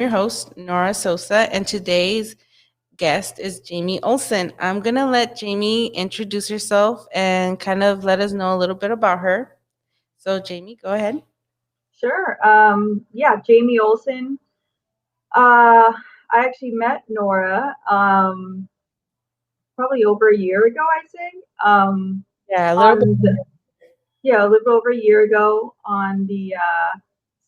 your host, Nora Sosa, and today's guest is Jamie Ohlsen. I'm going to let Jamie introduce herself and kind of let us know a little bit about her. So, Jamie, go ahead. Sure. Yeah, Jamie Ohlsen. I actually met Nora probably over a year ago, I think. Yeah, a little bit. On the, yeah, a little over a year ago on the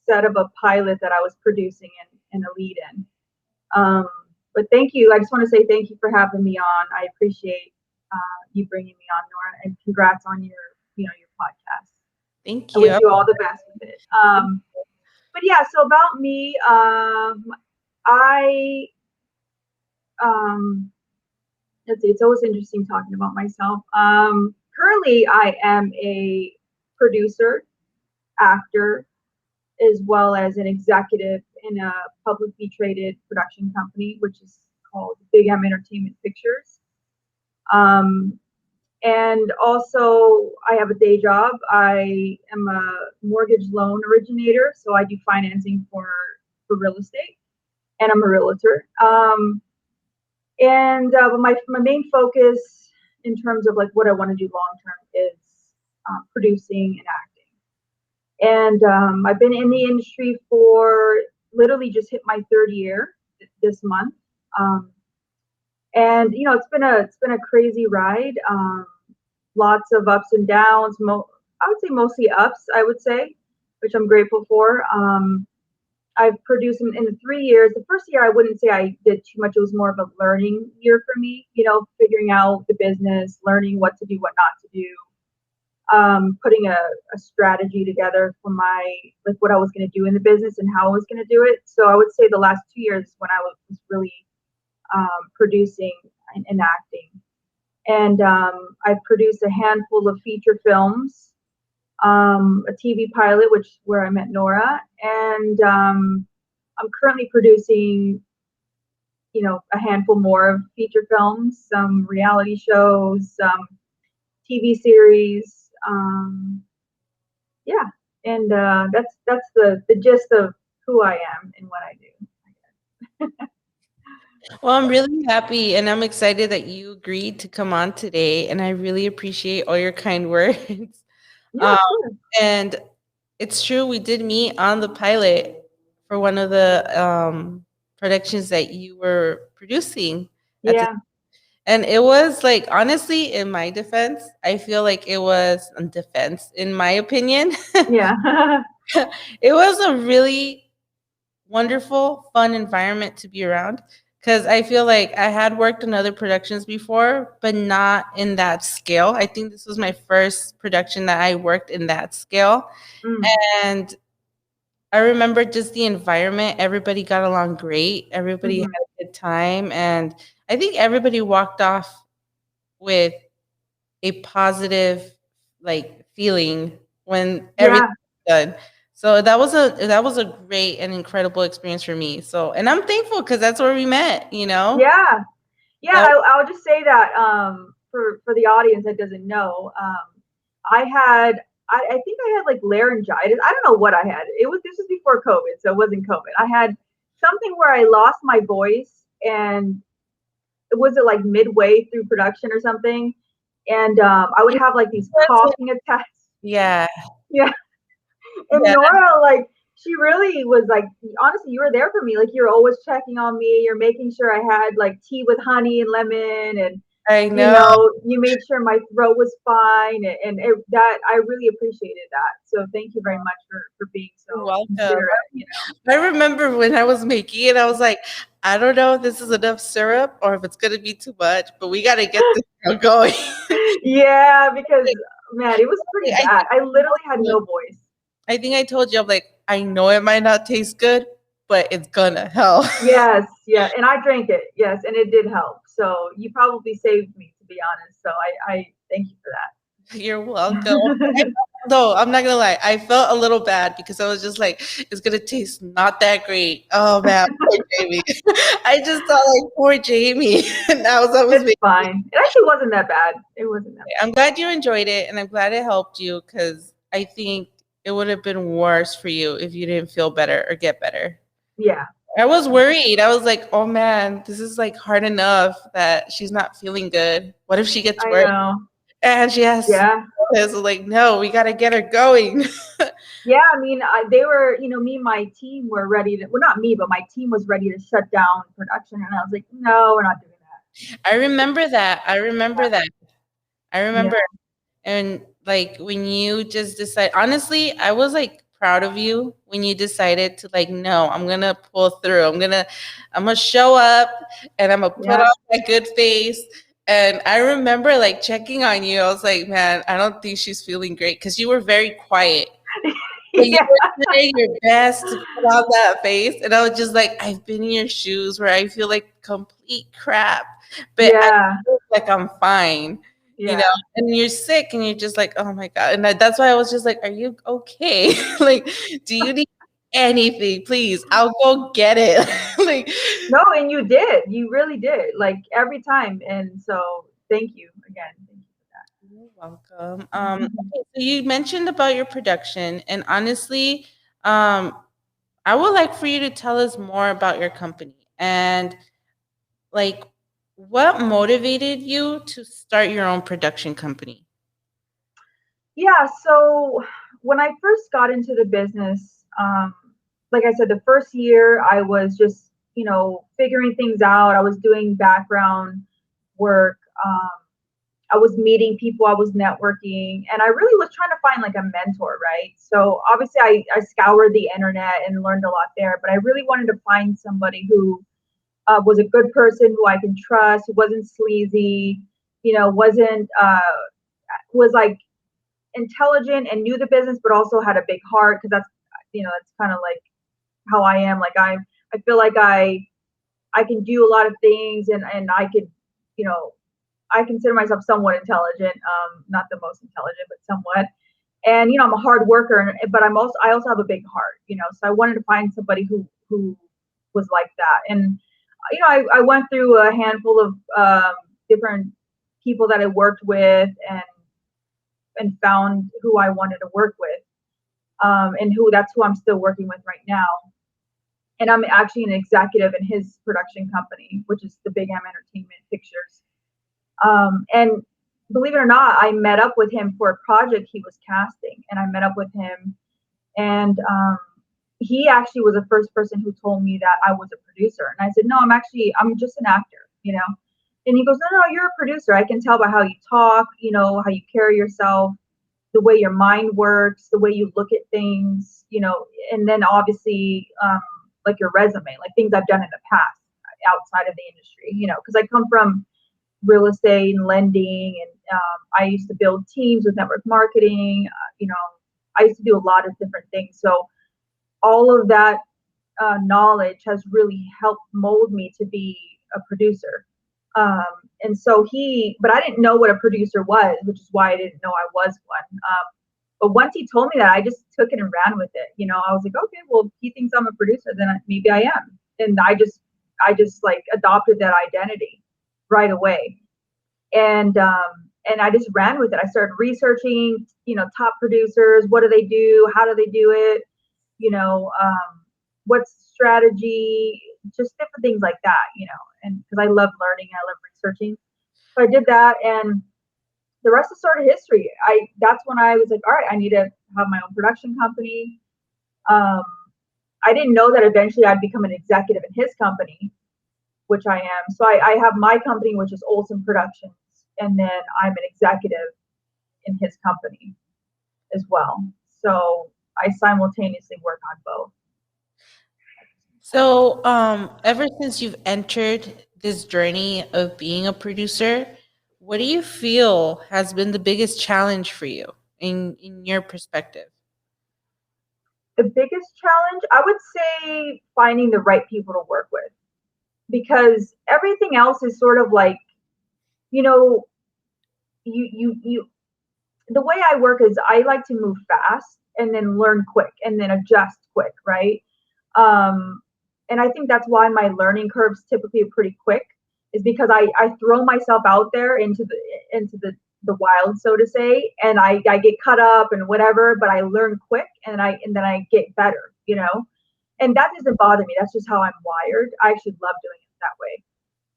set of a pilot that I was producing in a lead in. Um, but thank you. I just want to say thank you for having me on. I appreciate you bringing me on, Nora, and congrats on your podcast. Thank I wish you. you all the best with it. But yeah, so about me, I um, it's always interesting talking about myself. Currently, I am a producer, actor, as well as an executive in a publicly traded production company, which is called Big M Entertainment Pictures. Um, and also, I have a day job. I am a mortgage loan originator, so I do financing for real estate, and I'm a realtor. And my main focus in terms of like what I want to do long term is producing and acting. And I've been in the industry for literally just hit my third year this month. Um, and it's been a crazy ride. Lots of ups and downs. I would say mostly ups. I would say, which I'm grateful for. I've produced in the 3 years. The first year, I wouldn't say I did too much. It was more of a learning year for me, figuring out the business, learning what to do, what not to do, putting a strategy together for like what I was going to do in the business and how I was going to do it. So I would say the last 2 years is when I was really producing and acting. And I've produced a handful of feature films, a TV pilot, which where I met Nora, and I'm currently producing, a handful more of feature films, some reality shows, some TV series. Yeah, and that's the gist of who I am and what I do. Well, I'm really happy and I'm excited that you agreed to come on today. And I really appreciate all your kind words. Yeah, Um, of course. and it's true, we did meet on the pilot for one of the productions that you were producing at the Yeah, and it was like honestly, in my defense, I feel like it was a defense, in my opinion. yeah, It was a really wonderful, fun environment to be around because I feel like I had worked in other productions before, but not in that scale. I think this was my first production that I worked in that scale. mm, And I remember just the environment. Everybody got along great. Everybody had hmm, a good time. And I think everybody walked off with a positive like feeling when everything yeah, was done. So that was a great and incredible experience for me. So and I'm thankful because that's where we met, you know? yeah, yeah. That I'll just say that for the audience that doesn't know, I had I think I had like laryngitis. I don't know what I had. This was before COVID, so it wasn't COVID. I had something where I lost my voice, and was it like midway through production or something? And I would have like these was coughing attacks. yeah. Yeah, and Yeah. Nora, like, she really was like, honestly, you were there for me. Like, you're always checking on me. You're making sure I had like tea with honey and lemon, and I know. you made sure my throat was fine, that I really appreciated that. So thank you very much for being You're so welcome. considerate. I remember when I was making it, I was like, I don't know if this is enough syrup or if it's gonna be too much, but we gotta get this show going. Yeah, because man, it was pretty I bad. think I literally had no voice. I told you, I'm like, I know it might not taste good, but it's gonna help. Yes, yeah, and I drank it. Yes, and it did help. So you probably saved me, to be honest. So I thank you for You're welcome. that. No, I'm not gonna lie. I felt a little bad because I was just like, it's gonna taste not that great. Oh man, poor Jamie. I just thought like poor Jamie. And I was It's making fine. It actually wasn't that bad. It wasn't that I'm glad you enjoyed it and I'm glad it helped you because I think it would have been worse for you if you didn't feel better or get better. bad. Yeah. I was worried. I was like, oh man, this is like hard enough that she's not feeling good. What if she gets I worse? know. And she has Yeah. this. Like, no, we got to get her going. Yeah, I mean, they were, me and my team were ready to, well, not me, but my team was ready to shut down production. And I was like, no, we're not doing that. I remember that. I remember that. I Yeah. remember. And like when you just decide, honestly, I was like proud of you when you decided to like, no, I'm gonna pull through. I'm gonna show up and I'm gonna put Yeah. on my good face. And I remember like checking on you. I was like, man, I don't think she's feeling great because you were very quiet. But you Yeah. were trying your best to put on that face. And I was just like, I've been in your shoes where I feel like complete crap, but I Yeah. feel like I'm fine, you know? Yeah. And you're sick and you're just like, oh my God. And that's why I was just like, are you okay? Like, do you need anything? Please, I'll go get it. Like, No, and you did. You really did. Like every time. And so thank you again. Thank you you're welcome. for that. Okay, so you mentioned about your production, and honestly, um, I would like for you to tell us more about your company and like what motivated you to start your own production company? Yeah, so when I first got into the business, like I said, the first year I was just, figuring things out. I was doing background work. I was meeting people, I was networking, and I really was trying to find like a mentor, right? So obviously I scoured the internet and learned a lot there, but I really wanted to find somebody who was a good person who I can trust, who wasn't sleazy, wasn't, was like intelligent and knew the business, but also had a big heart because that's kind of like how I am. Like I feel like I can do a lot of things, and I could, you know, I consider myself somewhat intelligent, not the most intelligent, but somewhat. And I'm a hard worker, but I also have a big heart, So I wanted to find somebody who was like that. And I went through a handful of different people that I worked with, and found who I wanted to work with, and that's who I'm still working with right now. And I'm actually an executive in his production company, which is the Big M Entertainment Pictures. And believe it or not, I met up with him for a project he was casting, and I met up with him, and he actually was the first person who told me that I was a producer, and I said, no, I'm just an actor. And he goes, no, no, you're a producer. I can tell by how you talk, how you carry yourself, the way your mind works, the way you look at things, and then obviously, like your resume, like things I've done in the past outside of the industry, because I come from real estate and lending, and I used to build teams with network marketing. I used to do a lot of different things. So all of that knowledge has really helped mold me to be a producer. Um, and so but I didn't know what a producer was, which is why I didn't know I was one. But once he told me that, I just took it and ran with it. I was like, okay, well, if he thinks I'm a producer, then maybe I am. And I just like adopted that identity right away. And I just ran with it. I started researching, top producers. What do they do? How do they do it? What's strategy? Just different things like that. And because I love learning, I love researching. So I did that, and the rest is sort of history. That's when I was like, all right, I need to have my own production company. Um, I didn't know that eventually I'd become an executive in his company, which I am. So I have my company, which is Ohlsen Productions, and then I'm an executive in his company as well. So I simultaneously work on both. So, ever since you've entered this journey of being a producer, what do you feel has been the biggest challenge for you in your perspective? The biggest challenge, I would say, finding the right people to work with, because everything else is sort of like, you know, you the way I work is I like to move fast and then learn quick and then adjust quick, right? Um, and I think that's why my learning curves typically are pretty quick, is because I throw myself out there into the wild, so to say, and I get cut up and whatever, but I learn quick, and then I get better. And that doesn't bother me. That's just how I'm wired. I actually love doing it that way.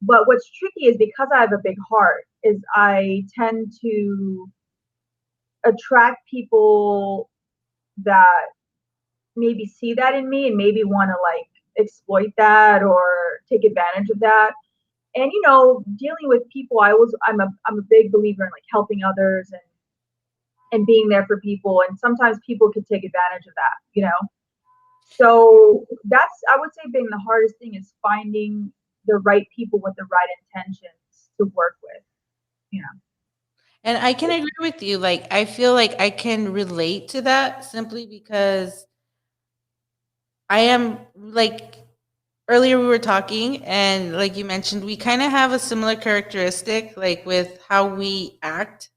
But what's tricky is because I have a big heart, is I tend to attract people that maybe see that in me and maybe want to like exploit that or take advantage of that. And dealing with people, I'm a big believer in like helping others and being there for people. And sometimes people could take advantage of that. So that's, I would say, being the hardest thing is finding the right people with the right intentions to work with. You know. And I can agree with you. Like, I feel like I can relate to that simply because I am like earlier we were talking and like you mentioned, we kind of have a similar characteristic, like with how we act.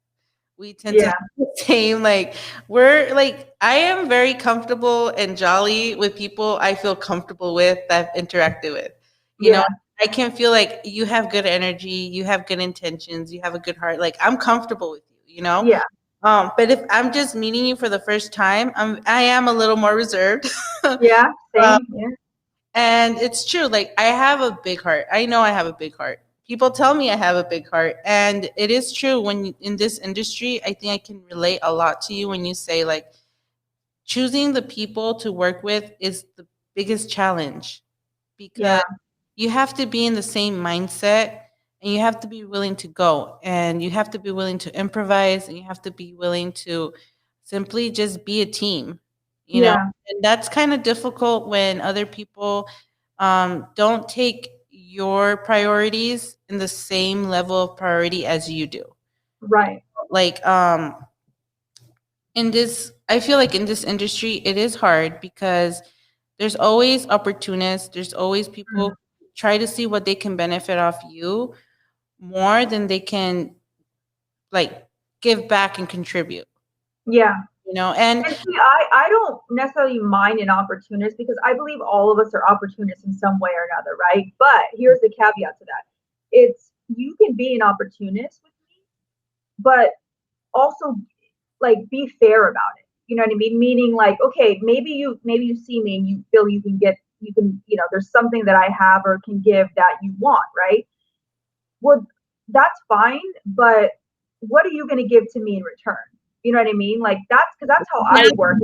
We tend to Yeah. have the same, like, we're like, I am very comfortable and jolly with people I feel comfortable with that I've interacted with. You know, Yeah. I can feel like you have good energy, you have good intentions, you have a good heart. Like, I'm comfortable with you, you know? Yeah. But if I'm just meeting you for the first time, I am a little more reserved. Yeah. um, Same. Yeah. and it's true. Like, I have a big heart. I know I have a big heart. People tell me I have a big heart, and it is true. In this industry, I think I can relate a lot to you when you say like choosing the people to work with is the biggest challenge because Yeah. you have to be in the same mindset and you have to be willing to go and you have to be willing to improvise and you have to be willing to simply just be a team, you know. Yeah. And that's kind of difficult when other people don't take your priorities in the same level of priority as you do. Right. Like in this, I feel like in this industry it is hard because there's always opportunists, there's always Mm. people try to see what they can benefit off you more than they can like give back and contribute, Yeah. you know. And And see, I don't necessarily mind an opportunist because I believe all of us are opportunists in some way or another, right? But here's the caveat to that. It's you can be an opportunist with me, but also like be fair about it. You know what I mean? Meaning like, okay, maybe you see me and you feel there's something that I have or can give that you want, right? Well, that's fine, but what are you going to give to me in return? You know what I mean? Like that's because that's how I work.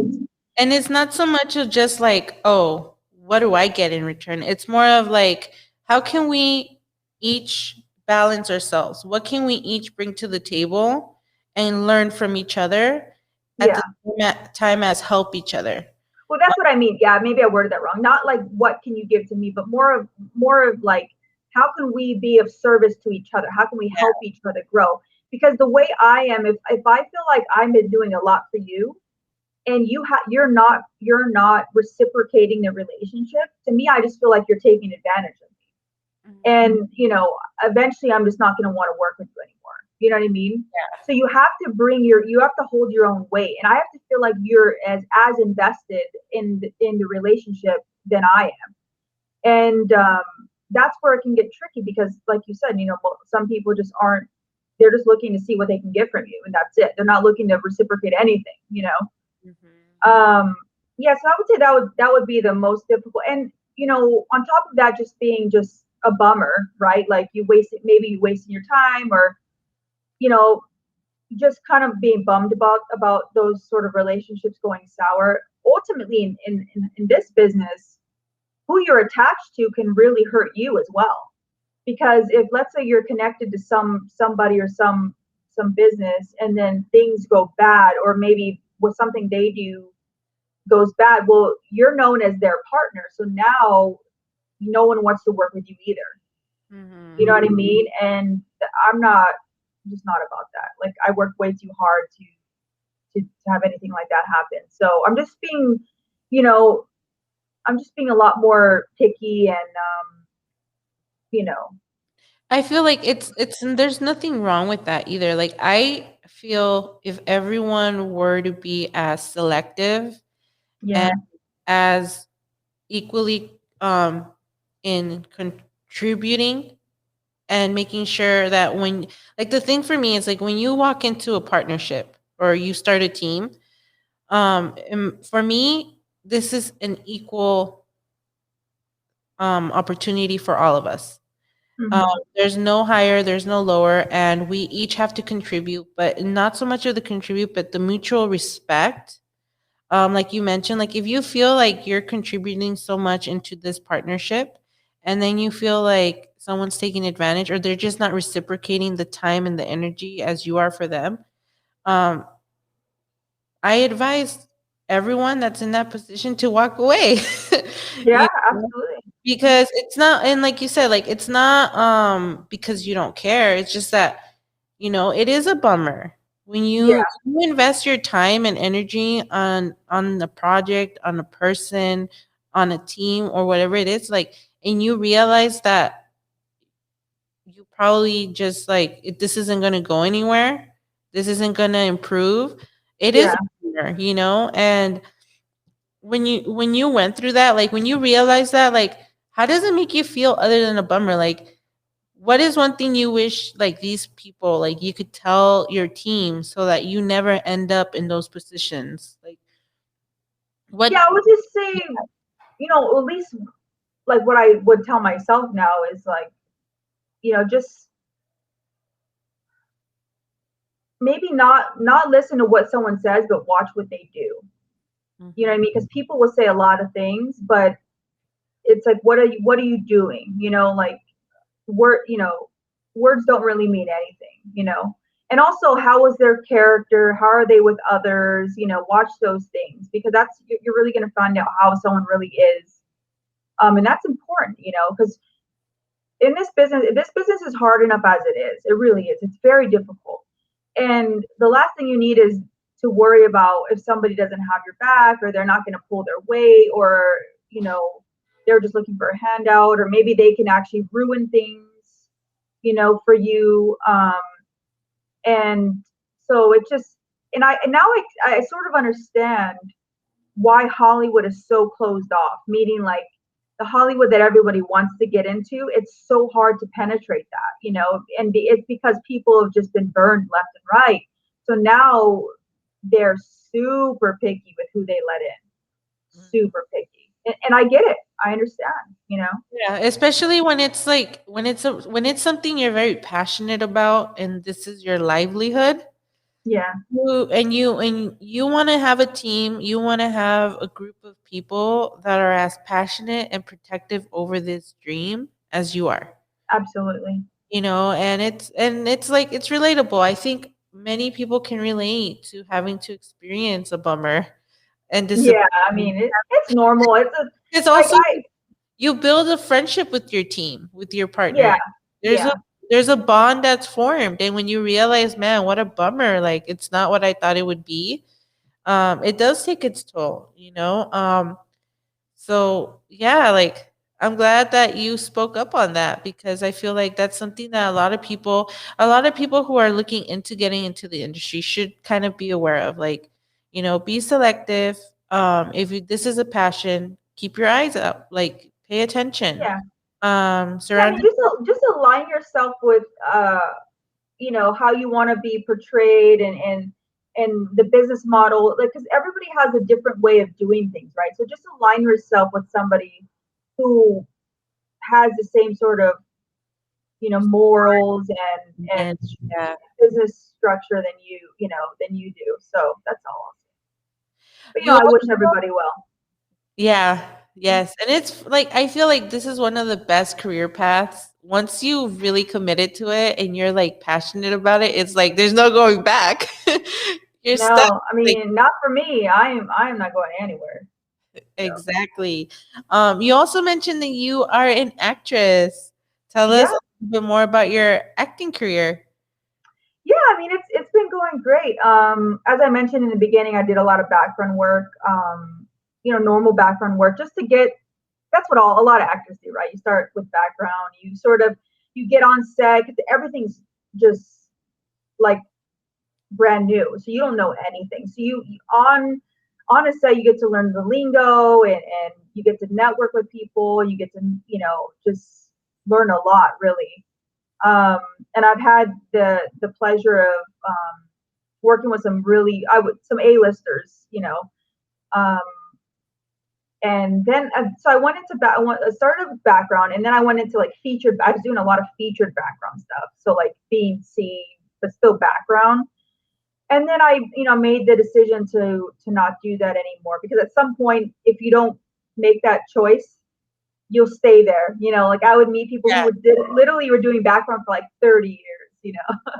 and it's not so much of just like, oh, what do I get in return? It's more of like, how can we each balance ourselves? What can we each bring to the table and learn from each other at Yeah. the same time as help each other? Well, that's what I mean. Yeah, maybe I worded that wrong. Not like what can you give to me, but more of like how can we be of service to each other? How can we help each other grow? Because the way I am, if I feel like I'm doing a lot for you and you're not reciprocating the relationship, to me, I just feel like you're taking advantage of me. And eventually I'm just not going to want to work with you anymore. You know what I mean? So you have to hold your own weight, and I have to feel like you're as invested in the relationship than I am. And that's where it can get tricky because, like you said, some people just aren't. They're just looking to see what they can get from you, and that's it. They're not looking to reciprocate anything. Mm-hmm. Yeah, so I would say that would be the most difficult. And on top of that, just being just a bummer, right? Like maybe you wasting your time, or you know, just kind of being bummed about those sort of relationships going sour. Ultimately, in this business, who you're attached to can really hurt you as well. Because if, let's say, you're connected to somebody or some business, and then things go bad, or maybe with something they do goes bad, well, you're known as their partner, so now no one wants to work with you either. You know Mm-hmm. what I mean? And I'm just not about that. Like, I work way too hard to have anything like that happen. So you know, I'm just being a lot more picky and you know, I feel like it's there's nothing wrong with that either. Like, I feel if everyone were to be as selective yeah, and as equally in contributing and making sure that when, like, the thing for me is like when you walk into a partnership or you start a team, for me this is an equal. opportunity for all of us. Mm-hmm. There's no higher, there's no lower, and we each have to contribute, but not so much of the contribute, but the mutual respect. Like you mentioned, like if you feel like you're contributing so much into this partnership, and then you feel like someone's taking advantage or they're just not reciprocating the time and the energy as you are for them, um, I advise everyone that's in that position to walk away. Yeah, You know? absolutely. Because it's not, and like you said, like it's not because you don't care. It's just that, it is a bummer when Yeah, you invest your time and energy on the project, on a person, on a team or whatever it is, like, and you realize that you probably just like this isn't going to go anywhere. This isn't going to improve. It is yeah, a bummer, and when you went through that, like when you realize that, like how does it make you feel other than a bummer? Like what is one thing you wish like these people like you could tell your team so that you never end up in those positions? Like yeah. what I would just say, at least like what I would tell myself now is like, just maybe not listen to what someone says, but watch what they do. You know what I Mhm. mean? Because people will say a lot of things, but it's like, what are you doing? Like words don't really mean anything. And also, how is their character? How are they with others? Watch those things because that's you're really going to find out how someone really is. And that's important, because in this business is hard enough as it is. It really is. It's very difficult. And the last thing you need is to worry about if somebody doesn't have your back or they're not going to pull their weight or, you know, they're just looking for a handout or maybe they can actually ruin things, for you. And so it just, and now I sort of understand why Hollywood is so closed off, meaning like the Hollywood that everybody wants to get into, it's so hard to penetrate that, and it's because people have just been burned left and right. So now they're super picky with who they let in, Mhm. super picky. And I get it. I understand. Yeah, especially when it's like when it's something you're very passionate about and this is your livelihood. Yeah, You want to have a team, you want to have a group of people that are as passionate and protective over this dream as you are. absolutely. And it's like it's relatable. I think many people can relate to having to experience a bummer and Yeah, I disappointment. mean, it's normal. It's a, It's like, also you build a friendship with your team, with your partner. yeah, There's yeah, a there's a bond that's formed, and when you realize, man, what a bummer! Like it's not what I thought it would be. It does take its toll. So yeah, like I'm glad that you spoke up on that because I feel like that's something that a lot of people who are looking into getting into the industry should kind of be aware of. Like, be selective. If this is a passion, keep your eyes out. Like, pay attention. yeah. Yeah, I Surround mean, just align yourself with how you want to be portrayed and the business model, like because everybody has a different way of doing things, right? So just align yourself with somebody who has the same sort of morals and and yeah. business structure than you do. So that's all I'll say. But You I wish everybody well. Yeah, yes. And it's like I feel like this is one of the best career paths. Once you really committed to it and you're like passionate about it, it's like there's no going back. You're stuck. No, I Like mean, not for me. I am not going anywhere. So exactly. You also mentioned that you are an actress. Tell us yeah. a little bit more about your acting career. Yeah, I mean it's been going great. As I mentioned in the beginning, I did a lot of background work, normal background work just to get. That's what a lot of actors do, right? You start with background, you get on set, 'cause everything's just like brand new, so you don't know anything. So on a set, you get to learn the lingo and you get to network with people. You get to just learn a lot, really. Um, and I've had the pleasure of working with some really some A-listers, um, And then so I went into I started with background, and then I went into like featured. I was doing a lot of featured background stuff, so like being seen, but still background. And then I, made the decision to not do that anymore, because at some point, if you don't make that choice, you'll stay there. Like I would meet people who literally were doing background for like 30 years.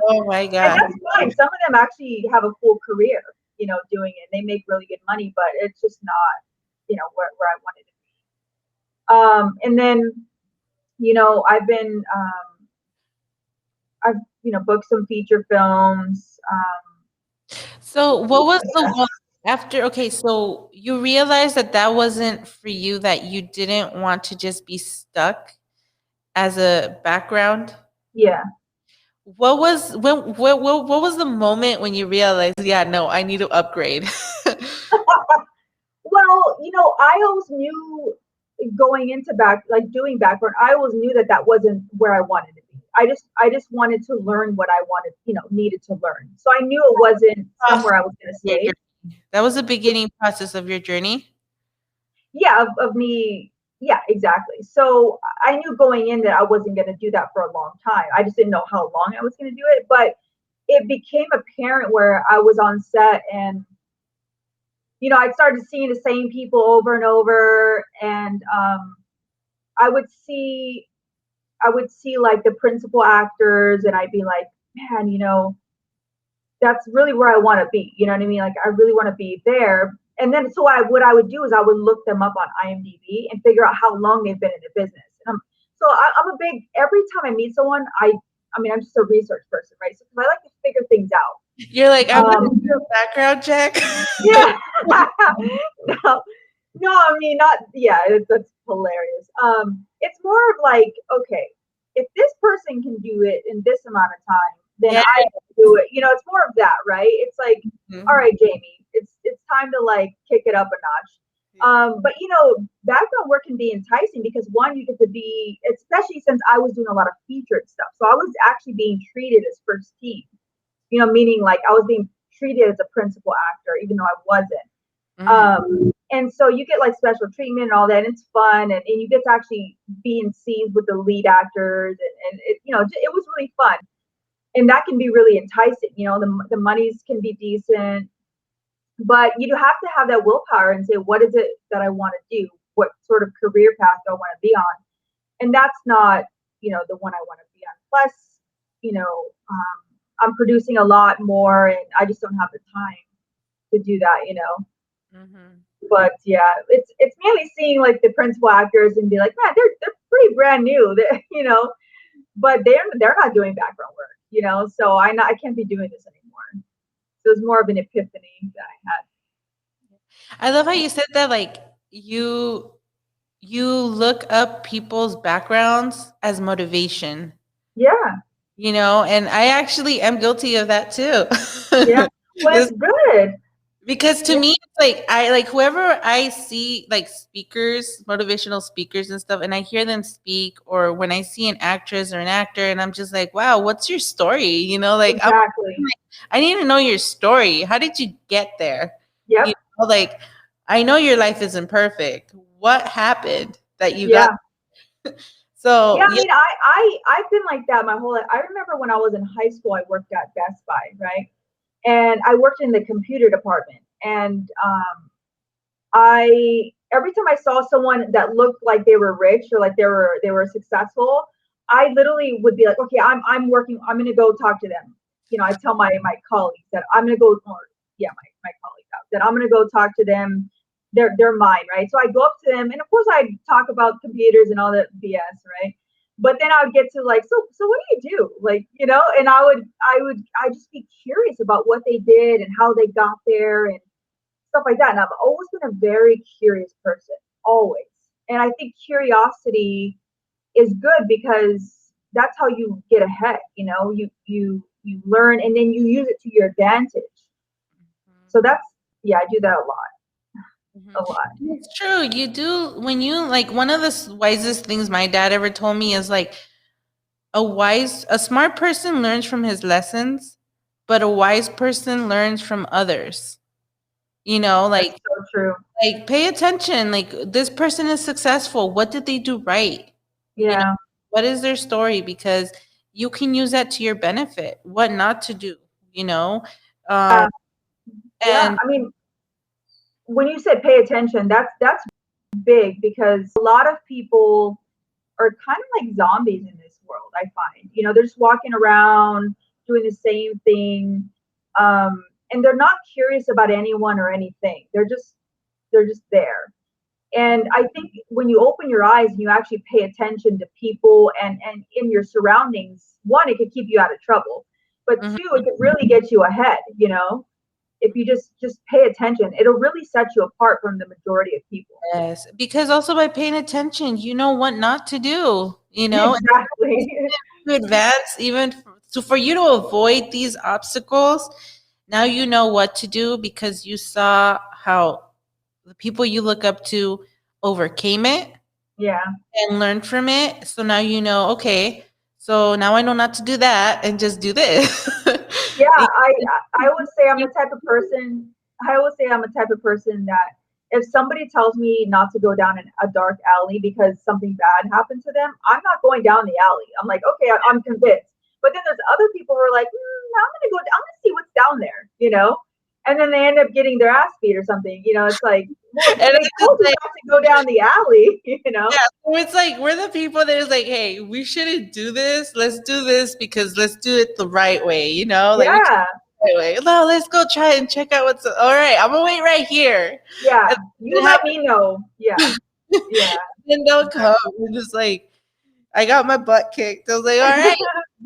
Oh my And God. that's fine. Some of them actually have a full career, doing it. They make really good money, but it's just not, where I wanted to be. And then, I've been, I've, booked some feature films. So what was the one after? Okay, so you realized that that wasn't for you, that you didn't want to just be stuck as a background. Yeah. What was what was the moment when you realized, yeah, no, I need to upgrade? Well, I always knew going into doing background, I always knew that that wasn't where I wanted to be. I just wanted to learn what I wanted, needed to learn. So I knew it wasn't somewhere I was going to stay. That was the beginning process of your journey. Yeah, of me. Yeah, exactly. So I knew going in that I wasn't going to do that for a long time. I just didn't know how long I was going to do it, but it became apparent where I was on set, and I started seeing the same people over and over, and I would see like the principal actors, and I'd be like, man, that's really where I want to be. You know what I mean? Like I really want to be there. And then so what I would do is I would look them up on IMDb and figure out how long they've been in the business. And I'm a big, every time I meet someone, I mean, I'm just a research person, right? So I like to figure things out. You're like, I'm gonna do a background check. Yeah. No, I mean, not, yeah, that's hilarious. It's more of like, okay, if this person can do it in this amount of time, then I can do it. It's more of that, right? It's like, all right, Jamie, it's time to like kick it up a notch. But background work can be enticing because one, you get to be, especially since I was doing a lot of featured stuff. So I was actually being treated as first team, meaning like I was being treated as a principal actor, even though I wasn't. And so you get like special treatment and all that, and it's fun, and you get to actually be in scenes with the lead actors, and it, it was really fun, and that can be really enticing. The monies can be decent, but you have to have that willpower and say, what is it that I want to do? What sort of career path do I want to be on? And that's not, the one I want to be on. Plus, I'm producing a lot more, and I just don't have the time to do that. But yeah, it's mainly seeing like the principal actors and be like, man, they're pretty brand new, but they're not doing background work, so I can't be doing this anymore. So it's more of an epiphany that I had. I love how you said that, like you look up people's backgrounds as motivation. Yeah. And I actually am guilty of that too. Yeah. Well, it's good. Because to me, it's like I like whoever I see, like speakers, motivational speakers and stuff, and I hear them speak, or when I see an actress or an actor, and I'm just like, wow, what's your story? Like exactly. I need to know your story. How did you get there? Yeah. Like I know your life isn't perfect. What happened that you got? So yeah, I mean, I've been like that my whole life. I remember when I was in high school, I worked at Best Buy, right? And I worked in the computer department, and every time I saw someone that looked like they were rich or like they were successful, I literally would be like, okay, I'm working, I'm gonna go talk to them. I tell my colleagues that I'm gonna go, my colleagues that I'm gonna go talk to them. They're mine, right? So I go up to them, and of course I talk about computers and all that BS, right? But then I would get to like, so what do you do? Like, and I just be curious about what they did and how they got there and stuff like that. And I've always been a very curious person, always. And I think curiosity is good because that's how you get ahead. You learn, and then you use it to your advantage. So I do that a lot. A lot. It's true. You do, when you like, one of the wisest things my dad ever told me is like, a smart person learns from his lessons, but a wise person learns from others. Like, so true. Like, pay attention. Like, this person is successful. What did they do right? You know, Yeah. what is their story? Because you can use that to your benefit. What not to do, you know? Um, Uh, yeah. and I mean, when you said pay attention, that's big because a lot of people are kind of like zombies in this world, I find. They're just walking around doing the same thing. And they're not curious about anyone or anything. They're just there. And I think when you open your eyes and you actually pay attention to people and in your surroundings, one, it could keep you out of trouble. But mhm, two, it could really get you ahead. If you just pay attention, it'll really set you apart from the majority of people. yes, because also by paying attention, you know what not to do, Exactly. to advance, even so for you to avoid these obstacles. Now you know what to do because you saw how the people you look up to overcame it Yeah. and learned from it. So now you know, okay, so now I know not to do that and just do this. Yeah, I always say I'm the type of person. I always say I'm a type of person that if somebody tells me not to go down in a dark alley because something bad happened to them, I'm not going down the alley. I'm like, okay, I'm convinced. But then there's other people who are like, I'm gonna go. I'm gonna see what's down there. And then they end up getting their ass beat or something. It's like, well, And it's they just told you like, not to go down the alley. yeah, so it's like we're the people that is like, hey, we shouldn't do this. Let's do this because let's do it the right way, Like we can Yeah, do it the right way. No, let's go try and check out what's all right. I'm gonna wait right here. yeah. And You then let me know. Yeah, yeah, then they'll come. exactly. We're just like, I got my butt kicked. I was like, all right,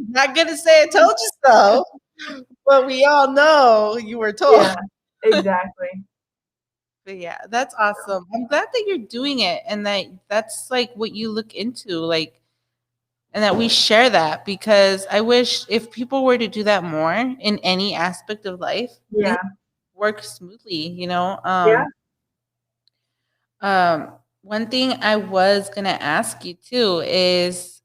not gonna say I told you so, but we all know you were told. Yeah, exactly. But yeah, that's awesome. I'm glad that you're doing it and that that's like what you look into, like, and that we share that because I wish if people were to do that more in any aspect of life, things Yeah, work smoothly. yeah. One thing I was gonna ask you too is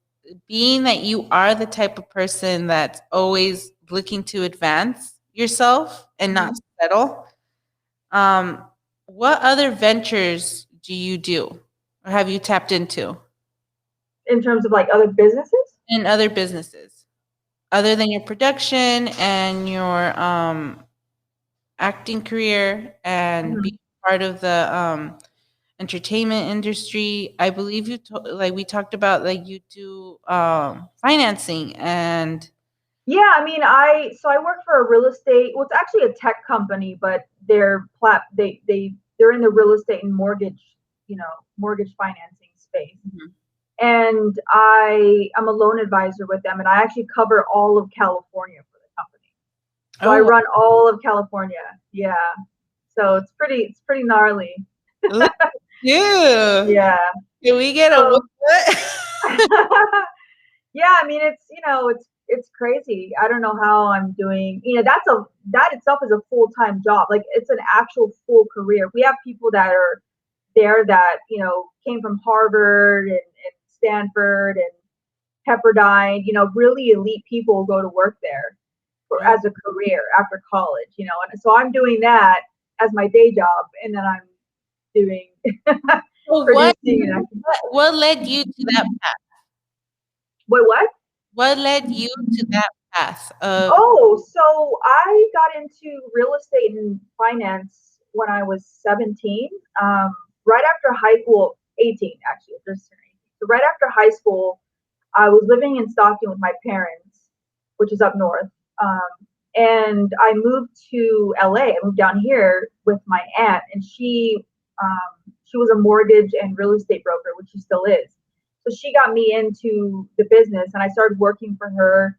being that you are the type of person that's always looking to advance yourself and not Mhm. settle. Um, what other ventures do you do or have you tapped into In terms of like other businesses? in other businesses other than your production and your acting career and Mhm. being part of the entertainment industry? I believe like we talked about like you do financing and Yeah, I mean, I work for a real estate. Well, it's actually a tech company, but they're in the real estate and mortgage financing space. Mhm. And I'm a loan advisor with them, and I actually cover all of California for the company. So I Oh, run all of California. Yeah. So it's pretty gnarly. look at you. Yeah. Can we get a So what? yeah, I mean it's crazy. I don't know how I'm doing. That itself is a full-time job. Like it's an actual full career. We have people that are there that, came from Harvard and Stanford and Pepperdine, really elite people go to work there Oh, as a career after college. And so I'm doing that as my day job and then I'm doing so producing and acting. what led you to that path? Wait, what? What led you to that path of Oh, so I got into real estate and finance when I was 17. Right after high school, 18 actually, just turned 18. So right after high school, I was living in Stockton with my parents, which is up north. And I moved to LA. I moved down here with my aunt, and she was a mortgage and real estate broker, which she still is. So she got me into the business, and I started working for her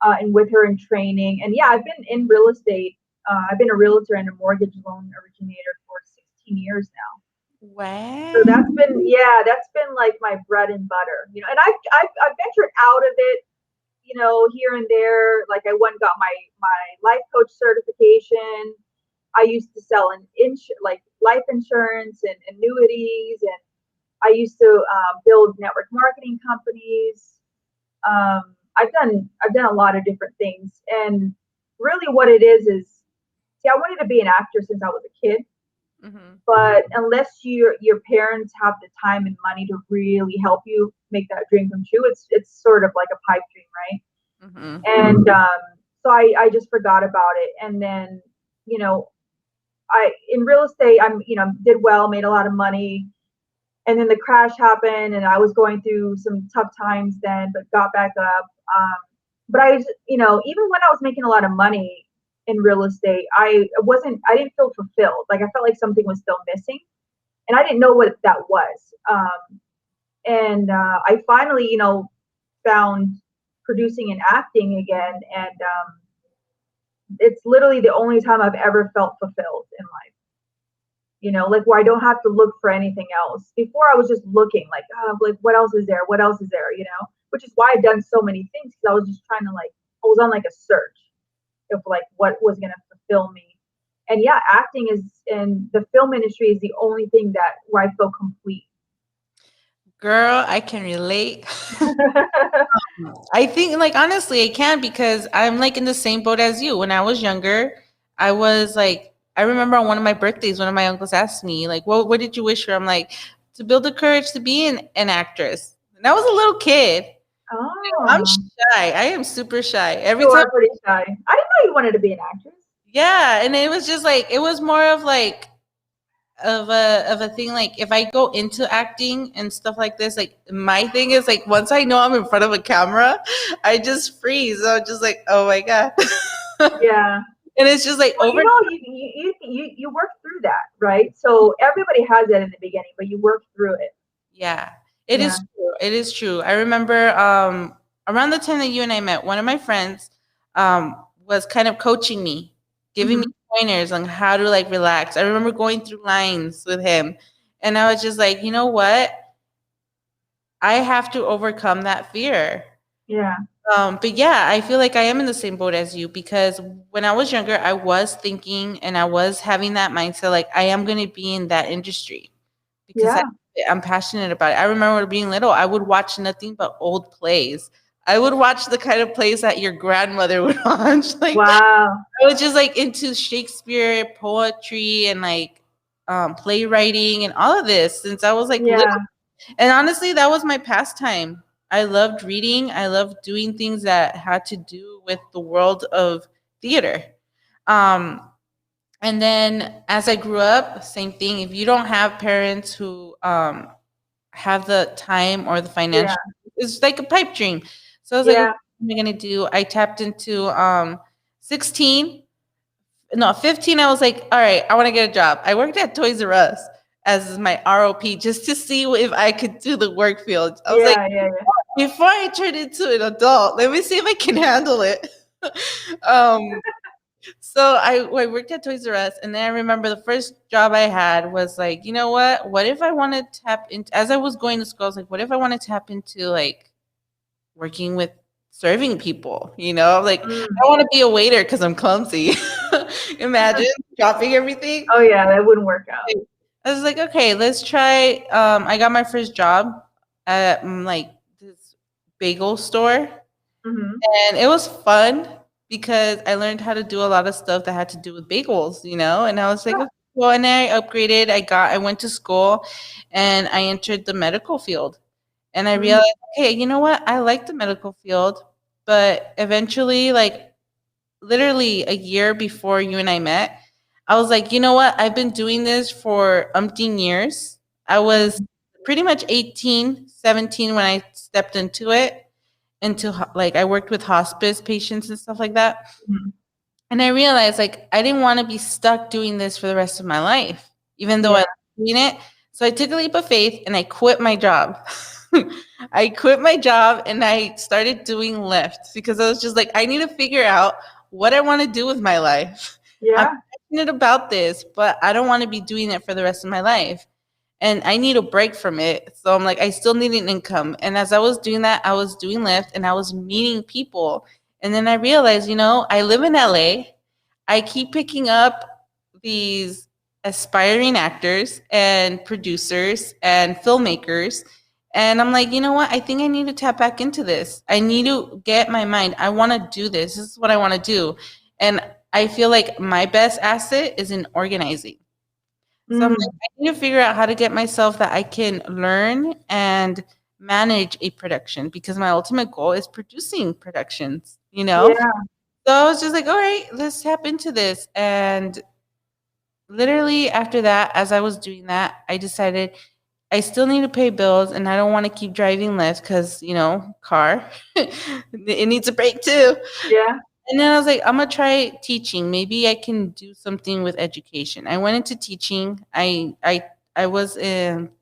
and with her in training. And yeah, I've been in real estate. I've been a realtor and a mortgage loan originator for 16 years now. So wow. that's been like my bread and butter. And I've ventured out of it, here and there. Like I went and got my life coach certification. I used to sell like life insurance and annuities, and I used to build network marketing companies. I've done a lot of different things, and really what it is see, I wanted to be an actor since I was a kid, Mhm. But unless your parents have the time and money to really help you make that dream come true, it's sort of like a pipe dream, right? Mhm. And so I just forgot about it. And then, you know, I in real estate, did well, made a lot of money, and then the crash happened, and I was going through some tough times then, but got back up. But even when I was making a lot of money in real estate, I didn't feel fulfilled. Like I felt like something was still missing, and I didn't know what that was. And I finally, found producing and acting again, and it's literally the only time I've ever felt fulfilled in life. Like where I don't have to look for anything else. Before I was just looking like, oh, like what else is there? What else is there? Which is why I've done so many things, because I was just trying to I was on like a search of like what was going to fulfill me. And yeah, acting is in the film industry is the only thing that where I feel complete. Girl, I can relate. I think, like, honestly, I can because I'm like in the same boat as you. When I was younger, I was like, I remember on one of my birthdays, one of my uncles asked me, like, what did you wish for? I'm like, to build the courage to be an actress. And I was a little kid. I'm Oh, shy. I am super shy. Every you time, are pretty shy. I didn't know you wanted to be an actress. yeah. And it was just like, it was more of like, of a thing like if I go into acting and stuff like this, like my thing is like once I know I'm in front of a camera, I just freeze. I'm just like, oh my god. Yeah. And it's just like Well, over. you work through that, right? So everybody has that in the beginning, but you work through it. Yeah, it Yeah. is true. It is true. I remember around the time that you and I met, one of my friends was kind of coaching me, giving me Hmm. pointers on how to like relax. I remember going through lines with him, and I was just like, you know what? I have to overcome that fear. Yeah. But yeah, I feel like I am in the same boat as you because when I was younger, I was thinking and I was having that mindset like I am going to be in that industry because Yeah. I'm passionate about it. I remember being little, I would watch nothing but old plays. I would watch the kind of plays that your grandmother would watch. Like Wow. I was just like into Shakespeare, poetry, and like playwriting and all of this since I was like little. Yeah. And honestly, that was my pastime. I loved reading. I loved doing things that had to do with the world of theater. Um, and then as I grew up, same thing. If you don't have parents who have the time or the Yeah. financial, it's like a pipe dream. So I was like, okay, Yeah. what am I gonna do? I tapped into 16 no, 15, I was like, all right, I want to get a job. I worked at Toys R Us as my ROP just to see if I could do the work field. I was like, Yeah. Yeah. Yeah. before I turn into an adult, let me see if I can handle it. um, so I worked at Toys R Us, and then I remember the first job I had was like, you know what? What if I want to tap into, as I was going to school, I was like, what if I want to tap into like working with serving people, like Mm. I want to be a waiter because I'm clumsy. Imagine dropping everything. Oh yeah, that wouldn't work out. I was like, okay, let's try. I got my first job at like this bagel store, Hmm. and it was fun because I learned how to do a lot of stuff that had to do with bagels, and I was like, Yeah. okay, well, and then I upgraded. I went to school, and I entered the medical field. And I Mm. realized, okay, you know what? I like the medical field, but eventually, like literally a year before you and I met, I was like, you know what? I've been doing this for umpteen years. I was Mm. pretty much 18, 17 when I stepped into it, like I worked with hospice patients and stuff like that. Mm. And I realized like I didn't want to be stuck doing this for the rest of my life, even though I Yeah. was doing it. So I took a leap of faith and I quit my job. I quit my job and I started doing Lyft because I was just like, I need to figure out what I want to do with my life. I'm Yeah. passionate about this, but I don't want to be doing it for the rest of my life. And I need a break from it. So I'm like, I still need an income. And as I was doing that, I was doing Lyft and I was meeting people. And then I realized, I live in LA. I keep picking up these aspiring actors and producers and filmmakers. And I'm like, you know what? I think I need to tap back into this. I need to get my mind. I want to do this. This is what I want to do. And I feel like my best asset is in organizing. So I'm like, Mm. I need to figure out how to get myself that I can learn and manage a production because my ultimate goal is producing productions, you know? Yeah. So I was just like, all right, let's tap into this. And literally after that, as I was doing that, I decided I still need to pay bills and I don't want to keep driving less because, car, it needs a break too. Yeah. And then I was like, I'm gonna try teaching. Maybe I can do something with education. I went into teaching. I was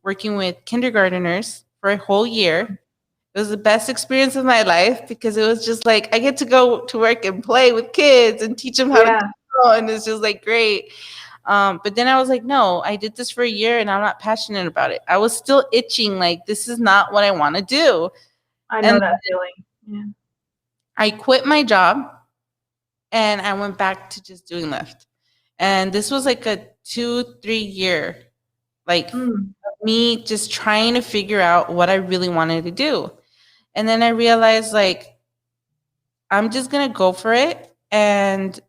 working with kindergarteners for a whole year. It was the best experience of my life because it was just like I get to go to work and play with kids and teach them how to Yeah. grow, and it's just like great. But then I was like, no, I did this for a year and I'm not passionate about it. I was still itching, like this is not what I want to do. I know And that feeling. Yeah. I quit my job and I went back to just doing Lyft. And this was like a 2-3 year, like Mm. me just trying to figure out what I really wanted to do. And then I realized like I'm just gonna go for it and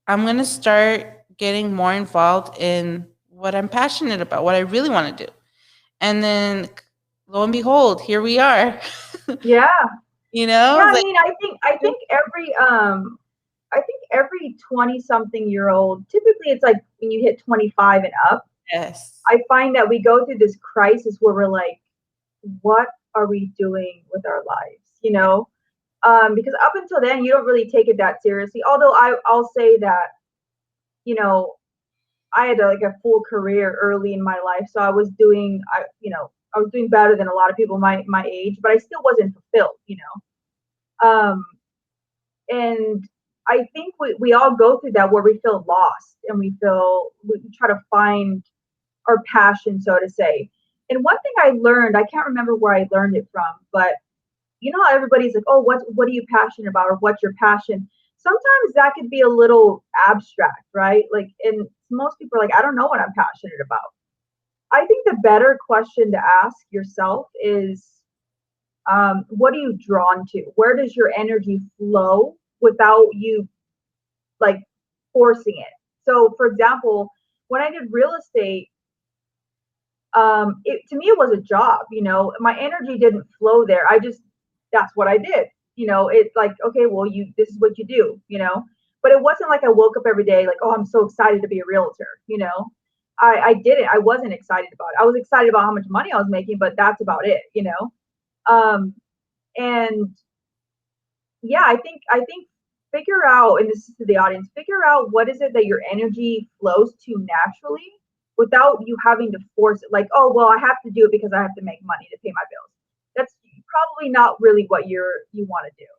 I'm gonna start getting more involved in what I'm passionate about, what I really want to do. And then lo and behold, here we are. Yeah. Yeah. I Like mean, I think every 20 something year old, typically it's like when you hit 25 and up, yes. I find that we go through this crisis where we're like, what are we doing with our lives? Because up until then, you don't really take it that seriously. Although I'll say that, you know, I had like a full career early in my life, so I was doing better than a lot of people my age, but I still wasn't fulfilled. And I think we all go through that where we feel lost and we try to find our passion, so to say. And one thing I learned, I can't remember where I learned it from, but how everybody's like, oh, what are you passionate about, or what's your passion? Sometimes that could be a little abstract, right? Like, and most people are like, I don't know what I'm passionate about. I think the better question to ask yourself is, what are you drawn to? Where does your energy flow without you like forcing it? So, for example, when I did real estate, to me it was a job. My energy didn't flow there. That's what I did. It's like, okay, well, this is what you do. But it wasn't like I woke up every day like, oh, I'm so excited to be a realtor. I didn't. I wasn't excited about it. I was excited about how much money I was making, but that's about it. Um, and yeah, I think figure out, and this is to the audience, figure out what is it that your energy flows to naturally without you having to force it. Like, oh, well, I have to do it because I have to make money to pay my bills. That's probably not really what you want to do.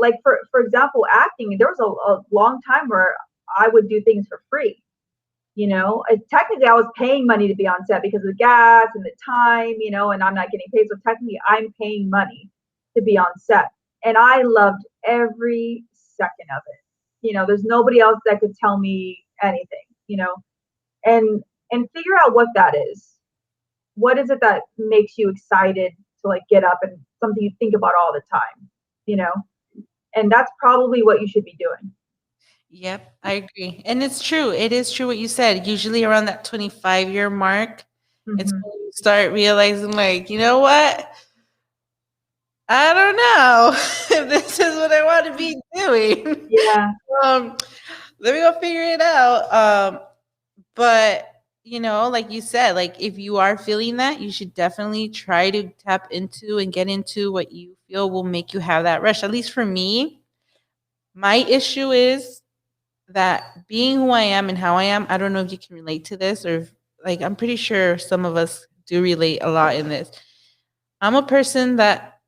Like for example, acting, there was a long time where I would do things for free. Technically I was paying money to be on set because of the gas and the time, and I'm not getting paid. So technically I'm paying money to be on set. And I loved every second of it. There's nobody else that could tell me anything, and figure out what that is. What is it that makes you excited to like get up, and something you think about all the time, you know? And that's probably what you should be doing. Yep, I agree. And it's true. It is true what you said. Usually around that 25-year mark, it's Mm-hmm. when you start realizing, like, you know what? I don't know if this is what I want to be doing. Yeah. um, Let me go figure it out. But like you said, like if you are feeling that, you should definitely try to tap into and get into what you feel will make you have that rush. At least for me, my issue is that being who I am and how I am, I don't know if you can relate to this or like I'm pretty sure some of us do relate a lot in this. I'm a person that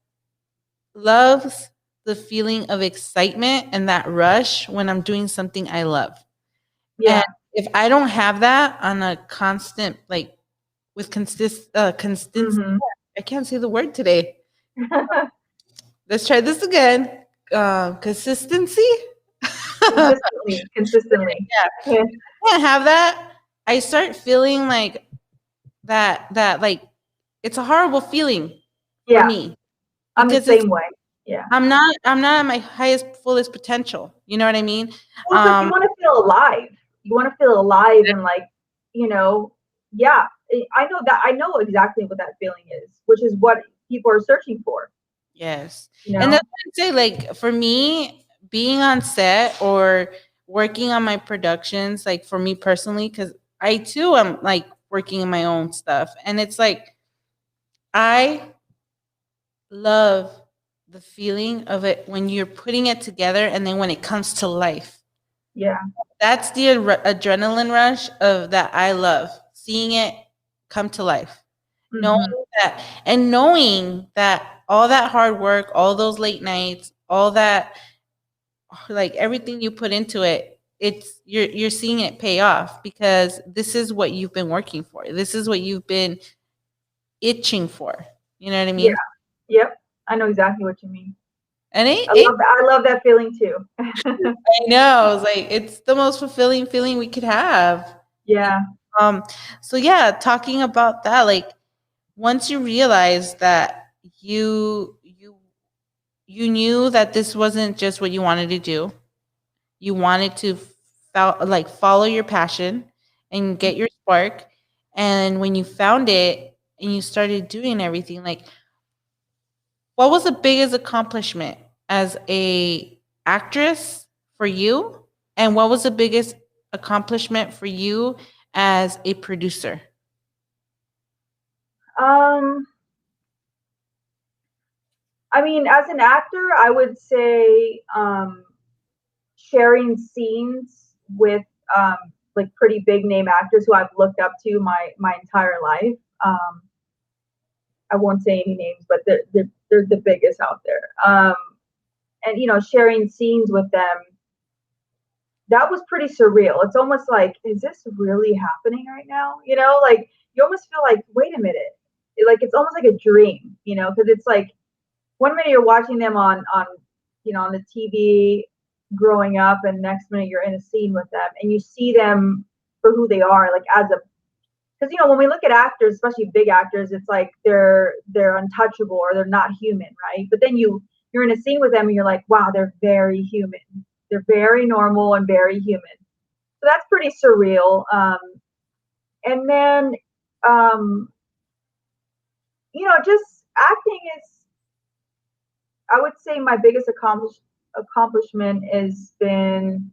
loves the feeling of excitement and that rush when I'm doing something I love. And Yeah. if I don't have that on a constant, like with consistency, Mm-hmm. I can't say the word today. Let's try this again. Consistency. Consistently. Yeah, Yeah. I can't have that. I start feeling like that like it's a horrible feeling for Yeah. me I'm the because it's same way. Yeah. I'm not at my highest fullest potential. You know what I mean? Well, because you want to feel alive. You want to feel alive and like, yeah, I know exactly what that feeling is, which is what people are searching for, Yes. you And that's know? what I say, like for me, being on set or working on my productions, like for me personally, because I too am like working in my own stuff. And it's like I love the feeling of it when you're putting it together and then when it comes to life. Yeah. That's the adrenaline rush of that I love. Seeing it come to life. Knowing Hmm. that and knowing that all that hard work, all those late nights, all that like everything you put into it, it's you're seeing it pay off because this is what you've been working for. This is what you've been itching for. You know what I Yeah. mean? Yep. I know exactly what you mean. And I love that feeling too. I know, it's like it's the most fulfilling feeling we could have. You Yeah. know? So yeah, talking about that, like once you realize that you knew that this wasn't just what you wanted to do. You wanted to like follow your passion and get your spark. And when you found it and you started doing everything, like what was the biggest accomplishment as a actress for you? And what was the biggest accomplishment for you as a producer? Um, I mean, as an actor, I would say sharing scenes with um, like pretty big name actors who I've looked up to my entire life. Um, I won't say any names, but they're the biggest out there. And sharing scenes with them, that was pretty surreal. It's almost like, is this really happening right now? Like you almost feel like, wait a minute, like it's almost like a dream, because it's like one minute you're watching them on the TV growing up, and next minute you're in a scene with them, and you see them for who they are, like as a because when we look at actors, especially big actors, it's like they're untouchable or they're not human, right? But then you're in a scene with them and you're like, wow, they're very human. They're very normal and very human. So that's pretty surreal. And then, um, just acting is, I would say, my biggest accomplishment has been,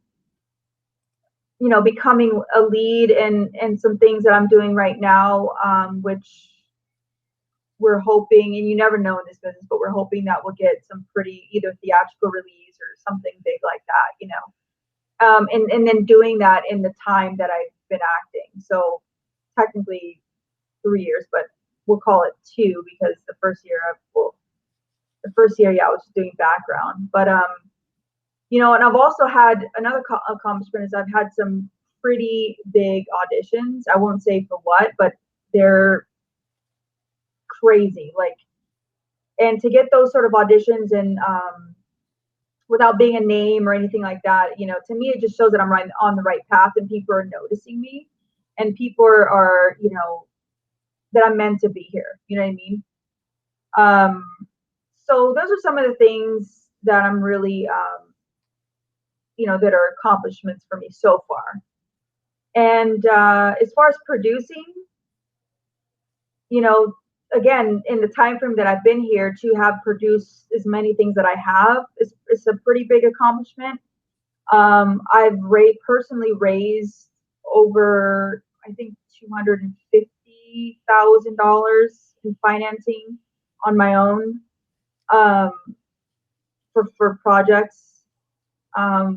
becoming a lead in some things that I'm doing right now, which we're hoping, and you never know in this business, but we're hoping that we'll get some pretty either theatrical release or something big like that. And then doing that in the time that I've been acting. So technically 3 years, but we'll call it two because the first year, yeah, I was just doing background. But and I've also had another accomplishment is I've had some pretty big auditions. I won't say for what, but they're crazy. Like, and to get those sort of auditions and without being a name or anything like that, to me it just shows that I'm right on the right path and people are noticing me, and people are that I'm meant to be here. You know what I mean? Um, so those are some of the things that I'm really that are accomplishments for me so far. And as far as producing, you know, again, in the time frame that I've been here, to have produced as many things that I have is a pretty big accomplishment. I've personally raised over, I think, $250,000 in financing on my own, um, for projects. I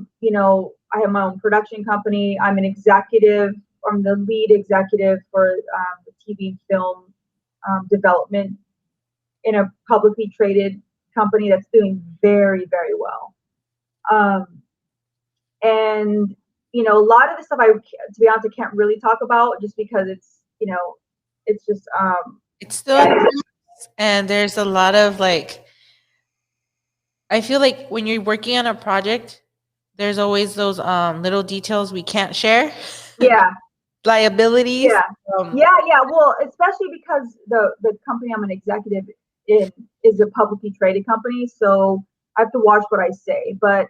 have my own production company. I'm an executive. I'm the lead executive for the TV and film development in a publicly traded company that's doing very, very well. And a lot of the stuff, to be honest, I can't really talk about just because it's just It's still and there's a lot of like I feel like when you're working on a project, there's always those little details we can't share. yeah, Liabilities. yeah, Um yeah. Well, especially because the company I'm an executive in is a publicly traded company, so I have to watch what I say. But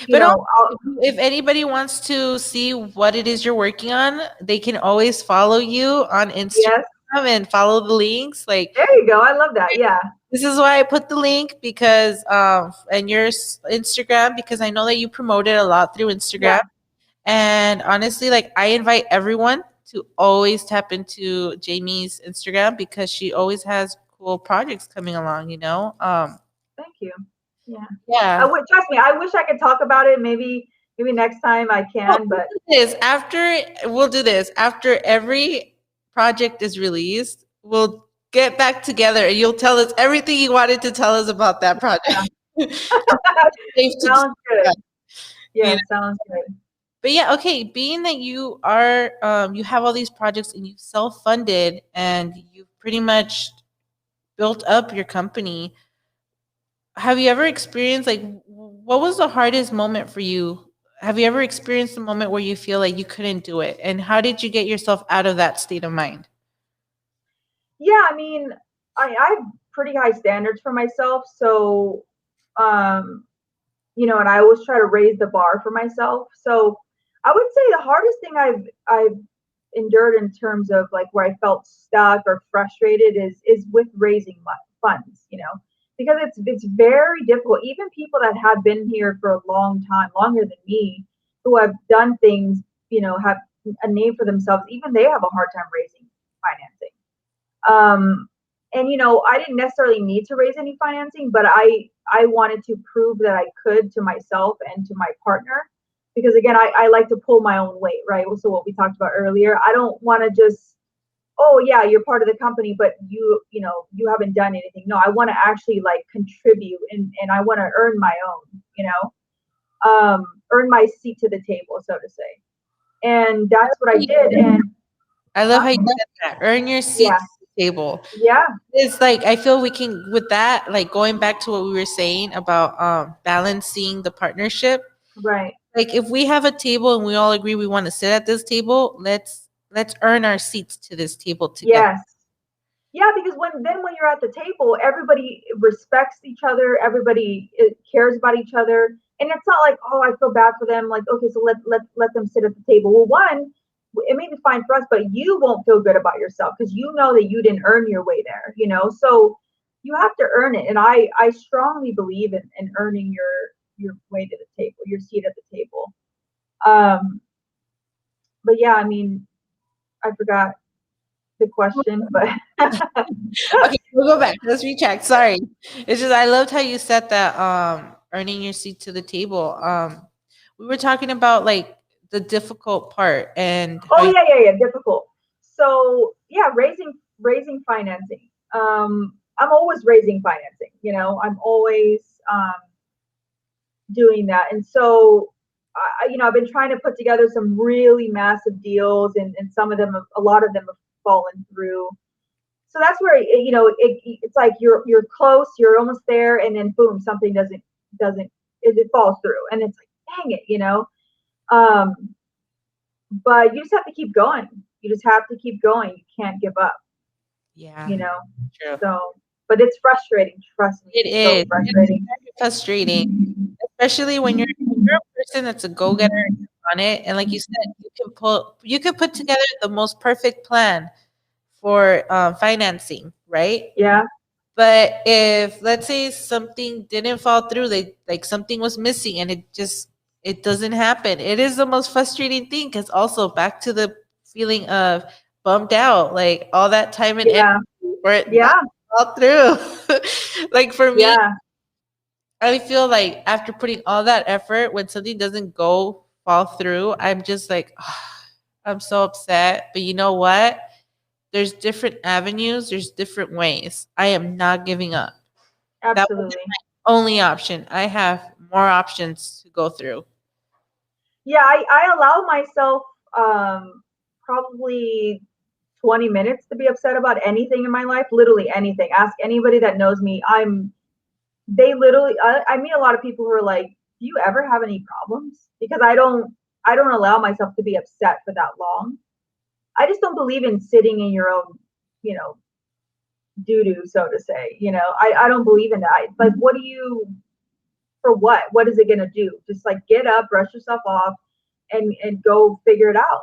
you But also, know, I'll, if anybody wants to see what it is you're working on, they can always follow you on Instagram yes, and follow the links. Like, there you go. I love that. Yeah, this is why I put the link because and your Instagram, because I know that you promote it a lot through Instagram. yeah. And honestly, like, I invite everyone to always tap into Jamie's Instagram because she always has cool projects coming along, you know? Thank you. Yeah. I Yeah. would trust me. I wish I could talk about it. Maybe next time I Well, can. But we'll do this after every project is released. We'll get back together and you'll tell us everything you wanted to tell us about that yeah, project. Safe to discuss sounds good. that, you Yeah, know? sounds good. But yeah, okay. Being that you are, you have all these projects and you've self-funded and you've pretty much built up your company. Have you ever experienced like what was the hardest moment for you? Have you ever experienced a moment where you feel like you couldn't do it? And how did you get yourself out of that state of mind? Yeah, I mean, I have pretty high standards for myself, so um, and I always try to raise the bar for myself. So I would say the hardest thing I've endured in terms of like where I felt stuck or frustrated is with raising funds, because it's very difficult. Even people that have been here for a long time, longer than me, who have done things, have a name for themselves, even they have a hard time raising financing. Um, and I didn't necessarily need to raise any financing, but I wanted to prove that I could to myself and to my partner, because again, I like to pull my own weight, right? So what we talked about earlier, I don't want to just, oh yeah, you're part of the company, but you haven't done anything. No, I want to actually like contribute, and I want to earn my own, earn my seat to the table, so to say. And that's what I did. And I love huh? how you said that. Earn your seat Yeah, at the table. yeah, It's like I feel we can with that, like going back to what we were saying about balancing the partnership. right. Like if we have a table and we all agree we want to sit at this table, let's earn our seats to this table together. Yes. Yeah, because when you're at the table, everybody respects each other, everybody cares about each other, and it's not like, oh, I feel bad for them. Like, okay, so let them sit at the table. Well, one, it may be fine for us, but you won't feel good about yourself because you know that you didn't earn your way there. So you have to earn it, and I strongly believe in earning your way to the table, your seat at the table. Um, but yeah, I mean, I forgot the question, but Okay, we'll go back. Let's recheck. Sorry. It's just I loved how you said that earning your seat to the table. We were talking about like the difficult part and how oh you, yeah, difficult. So yeah, raising financing. I'm always raising financing. I'm always doing that, and so I've been trying to put together some really massive deals, and some of them, a lot of them have fallen through. So that's where it's like you're close, you're almost there, and then boom, something doesn't it falls through, and it's like dang it. Um, but you just have to keep going. You just have to keep going. You can't give up, yeah, you know. true. So, but it's frustrating. Trust me, It it's so is. It's frustrating. very frustrating, especially when you're a person that's a go-getter on it. And like you said, you can put together the most perfect plan for financing, right? Yeah, But if let's say something didn't fall through, like something was missing and it doesn't happen. It is the most frustrating thing because also back to the feeling of bummed out, like all that time and yeah, energy for it not yeah, to fall through. Like for me, yeah. I feel like after putting all that effort, when something doesn't go fall through, I'm just like, I'm so upset. But you know what? There's different avenues, there's different ways. I am not giving up. That wasn't Absolutely. my only option. I have more options to go through. Yeah, I allow myself probably 20 minutes to be upset about anything in my life, literally anything. Ask anybody that knows me. They literally, I meet a lot of people who are like, do you ever have any problems? Because I don't allow myself to be upset for that long. I just don't believe in sitting in your own, you know, doo doo, so to say. I don't believe in that. Like, what do you? for what? What is it gonna do? Just like get up, brush yourself off, and go figure it out.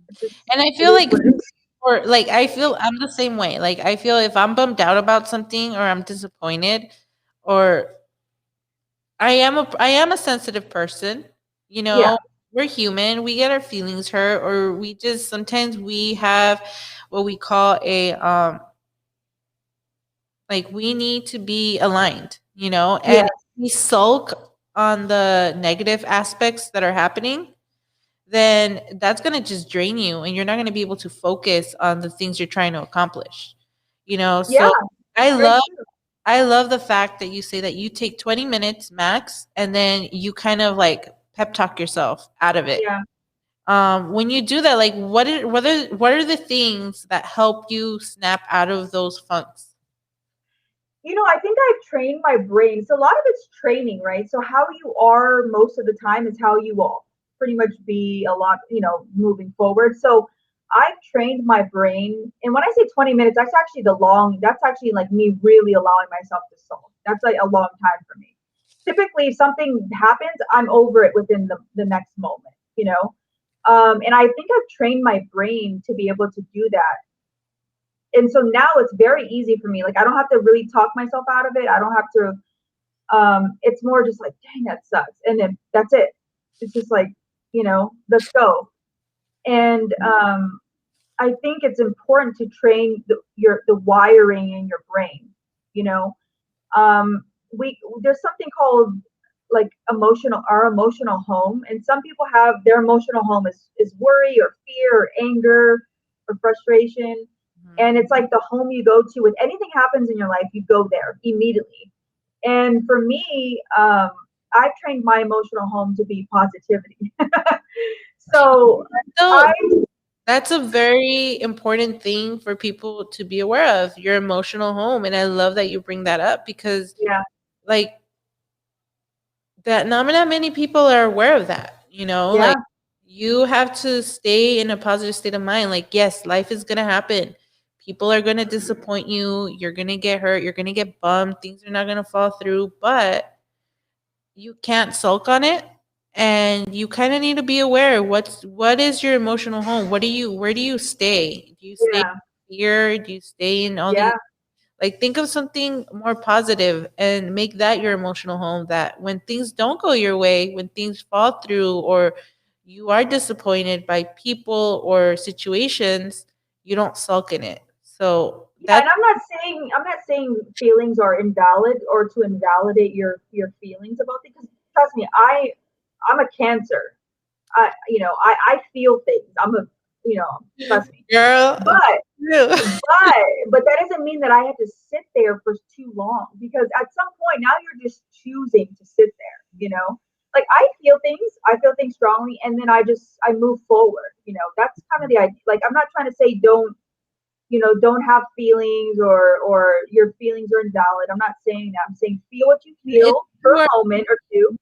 It's just And I it feel is like what it is. or like I feel I'm the same way. Like I feel if I'm bummed out about something or I'm disappointed or I am a sensitive person, you Yeah. know. We're human. We get our feelings hurt or we just sometimes we have what we call a like we need to be aligned, and if Yes. we sulk on the negative aspects that are happening, then that's going to just drain you and you're not going to be able to focus on the things you're trying to accomplish. Yeah. So I Very love true. I love the fact that you say that you take 20 minutes max and then you kind of like pep talk yourself out of it. Yeah. When you do that, like what are the things that help you snap out of those funks? I think I've trained my brain. So a lot of it's training, right? So how you are most of the time is how you will pretty much be a lot, moving forward. So I've trained my brain. And when I say 20 minutes, that's actually like me really allowing myself to soul. That's like a long time for me. Typically, if something happens, I'm over it within the next moment. And I think I've trained my brain to be able to do that, and so now it's very easy for me. Like I don't have to really talk myself out of it. I don't have to. It's more just like, dang, that sucks, and then that's it. It's just like, let's go. And I think it's important to train the wiring in your brain. You know, we there's something called like our emotional home, and some people have their emotional home is worry or fear or anger or frustration, Mhm. and it's like the home you go to when anything happens in your life, you go there immediately. And for me, I've trained my emotional home to be positivity. So So I that's a very important thing for people to be aware of, your emotional home. And I love that you bring that up because yeah, like that not many people are aware of that, yeah, like you have to stay in a positive state of mind. Like, yes, life is gonna happen. People are gonna disappoint you, you're gonna get hurt, you're gonna get bummed, things are not gonna fall through, but you can't sulk on it. And you kind of need to be aware what is your emotional home. Where do you stay? Do you stay yeah, in fear? Do you stay in all these yeah. like think of something more positive and make that your emotional home, that when things don't go your way, when things fall through or you are disappointed by people or situations, you don't sulk in it. So Yeah, that's and I'm not saying feelings are invalid or to invalidate your feelings about things. Because trust me, I'm a Cancer. I feel things. Trust me. girl. But True. but that doesn't mean that I have to sit there for too long, because at some point now you're just choosing to sit there. Like I feel things strongly, and then I move forward. That's kind of the idea. Like I'm not trying to say don't have feelings, or your feelings are invalid. I'm not saying that. I'm saying feel what you It's feel for through our a moment or two.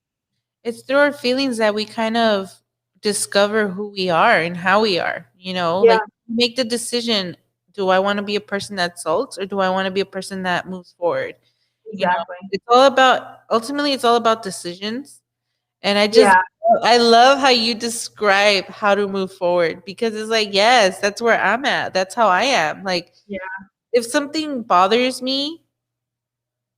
it's through our feelings that we kind of discover who we are and how we are, Yeah, like make the decision. Do I want to be a person that sulks or do I want to be a person that moves forward? You know, exactly. it's all about decisions. And Yeah, I love how you describe how to move forward because it's like, yes, that's where I'm at. That's how I am. Like, yeah, if something bothers me,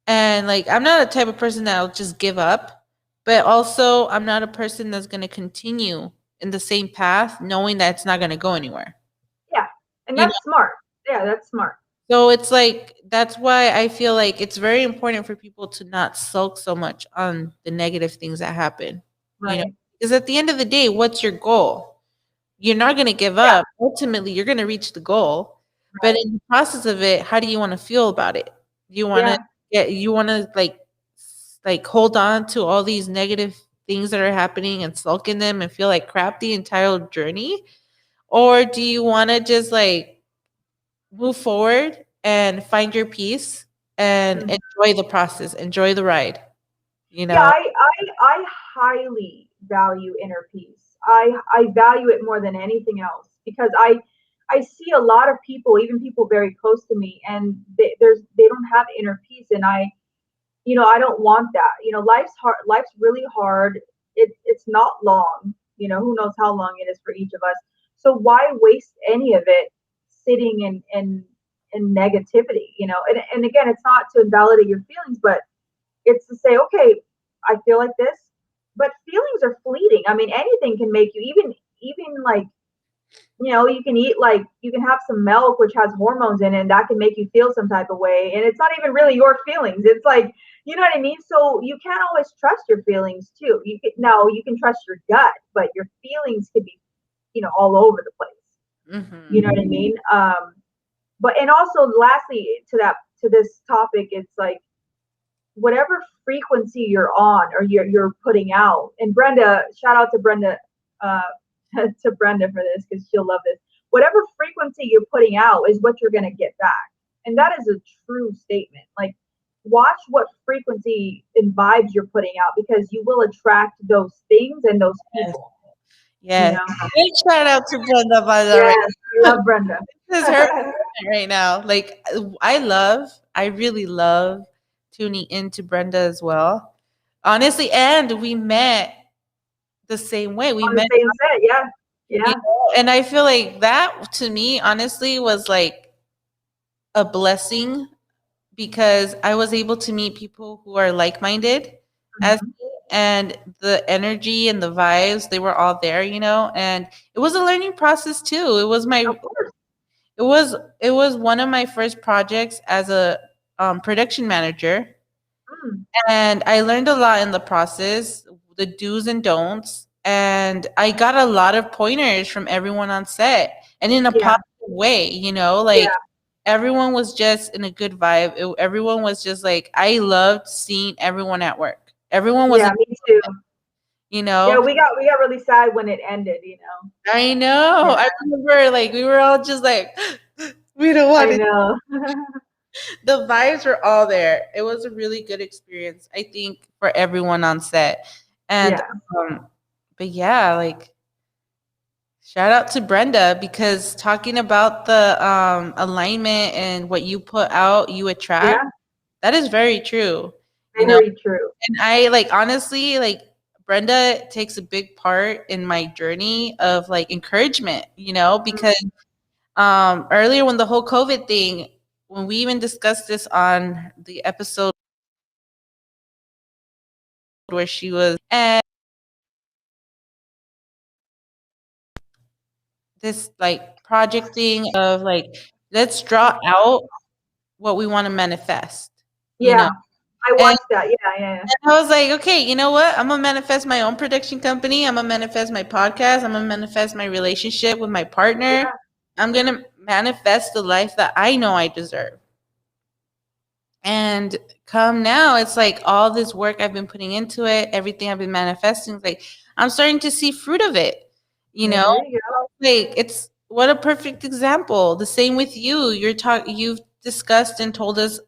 and like, I'm not a type of person that'll just give up, but also I'm not a person that's going to continue in the same path knowing that it's not going to go anywhere. yeah. And You know, that's smart. Yeah, that's smart. so it's like that's why I feel like it's very important for people to not sulk so much on the negative things that happen. You know, Right. because at the end of the day, what's your goal? You're not going to give Yeah, up. Ultimately, you're going to reach the goal. But right. in the process of it, how do you want to feel about it? Do you want to Yeah. like hold on to all these negative things that are happening and sulk in them and feel like crap the entire journey? Or do you want to just like move forward and find your peace and Mhm. enjoy the process, enjoy the ride, you Yeah, know? I highly value inner peace. I value it more than anything else, because I see a lot of people, even people very close to me, and they don't have inner peace, and I don't want that. Life's hard. Life's really hard. It's not long. Who knows how long it is for each of us. So why waste any of it sitting in negativity? And again, it's not to invalidate your feelings, but it's to say, okay, I feel like this, but feelings are fleeting. I mean, anything can make you, even like, you can eat, like, you can have some milk which has hormones in it, and that can make you feel some type of way, and it's not even really your feelings. It's like, you know what I mean? So you can't always trust your feelings too. You can trust your gut, but your feelings could be, all over the place. You know Mm-hmm. what I mean? But and also, lastly, to this topic, it's like, whatever frequency you're on, or you're putting out. And Brenda, shout out to Brenda, uh, to Brenda for this, because she'll love this. Whatever frequency you're putting out is what you're going to get back, and that is a true statement. Like, watch what frequency and vibes you're putting out, because you will attract those things and those Yes. people. You Yes. know. Big shout out to Brenda, by the way. Yes, we love Brenda. This is her right now. Like, I really love tuning into Brenda as well. Honestly, and we met the same way. We On the met, same set, yeah, you yeah, know, and I feel like that to me, honestly, was like a blessing because I was able to meet people who are like minded as hmm, me, and the energy and the vibes, they were all there, and it was a learning process too. of course. It was one of my first projects as a production manager, Mm, and I learned a lot in the process, the do's and don'ts, and I got a lot of pointers from everyone on set, and in a yeah, positive way, like yeah, everyone was just in a good vibe. Everyone was just like, I loved seeing everyone at work. Everyone was, yeah. Me too. you Yeah, know, we got really sad when it ended. I know. Yeah, I remember like we were all just like, we don't want I it. know. The vibes were all there. It was a really good experience, I think, for everyone on set. And, Yeah, um, but yeah, like, shout out to Brenda because talking about the alignment and what you put out, you attract. yeah, That is very true. You know, very true. and I like honestly like Brenda takes a big part in my journey of like encouragement, because Mm, earlier when the whole COVID thing, when we even discussed this on the episode where she was, and this like projecting of like, let's draw out what we want to manifest, you yeah, know. I And watched that. Yeah, yeah, yeah. I was like, okay, you know what? I'm gonna manifest my own production company. I'm gonna manifest my podcast. I'm gonna manifest my relationship with my partner. Yeah. I'm gonna manifest the life that I know I deserve. And come now, it's like all this work I've been putting into it, everything I've been manifesting, it's like I'm starting to see fruit of it. You Yeah, know, there you go. like it's what a perfect example. The same with you. You've discussed and told us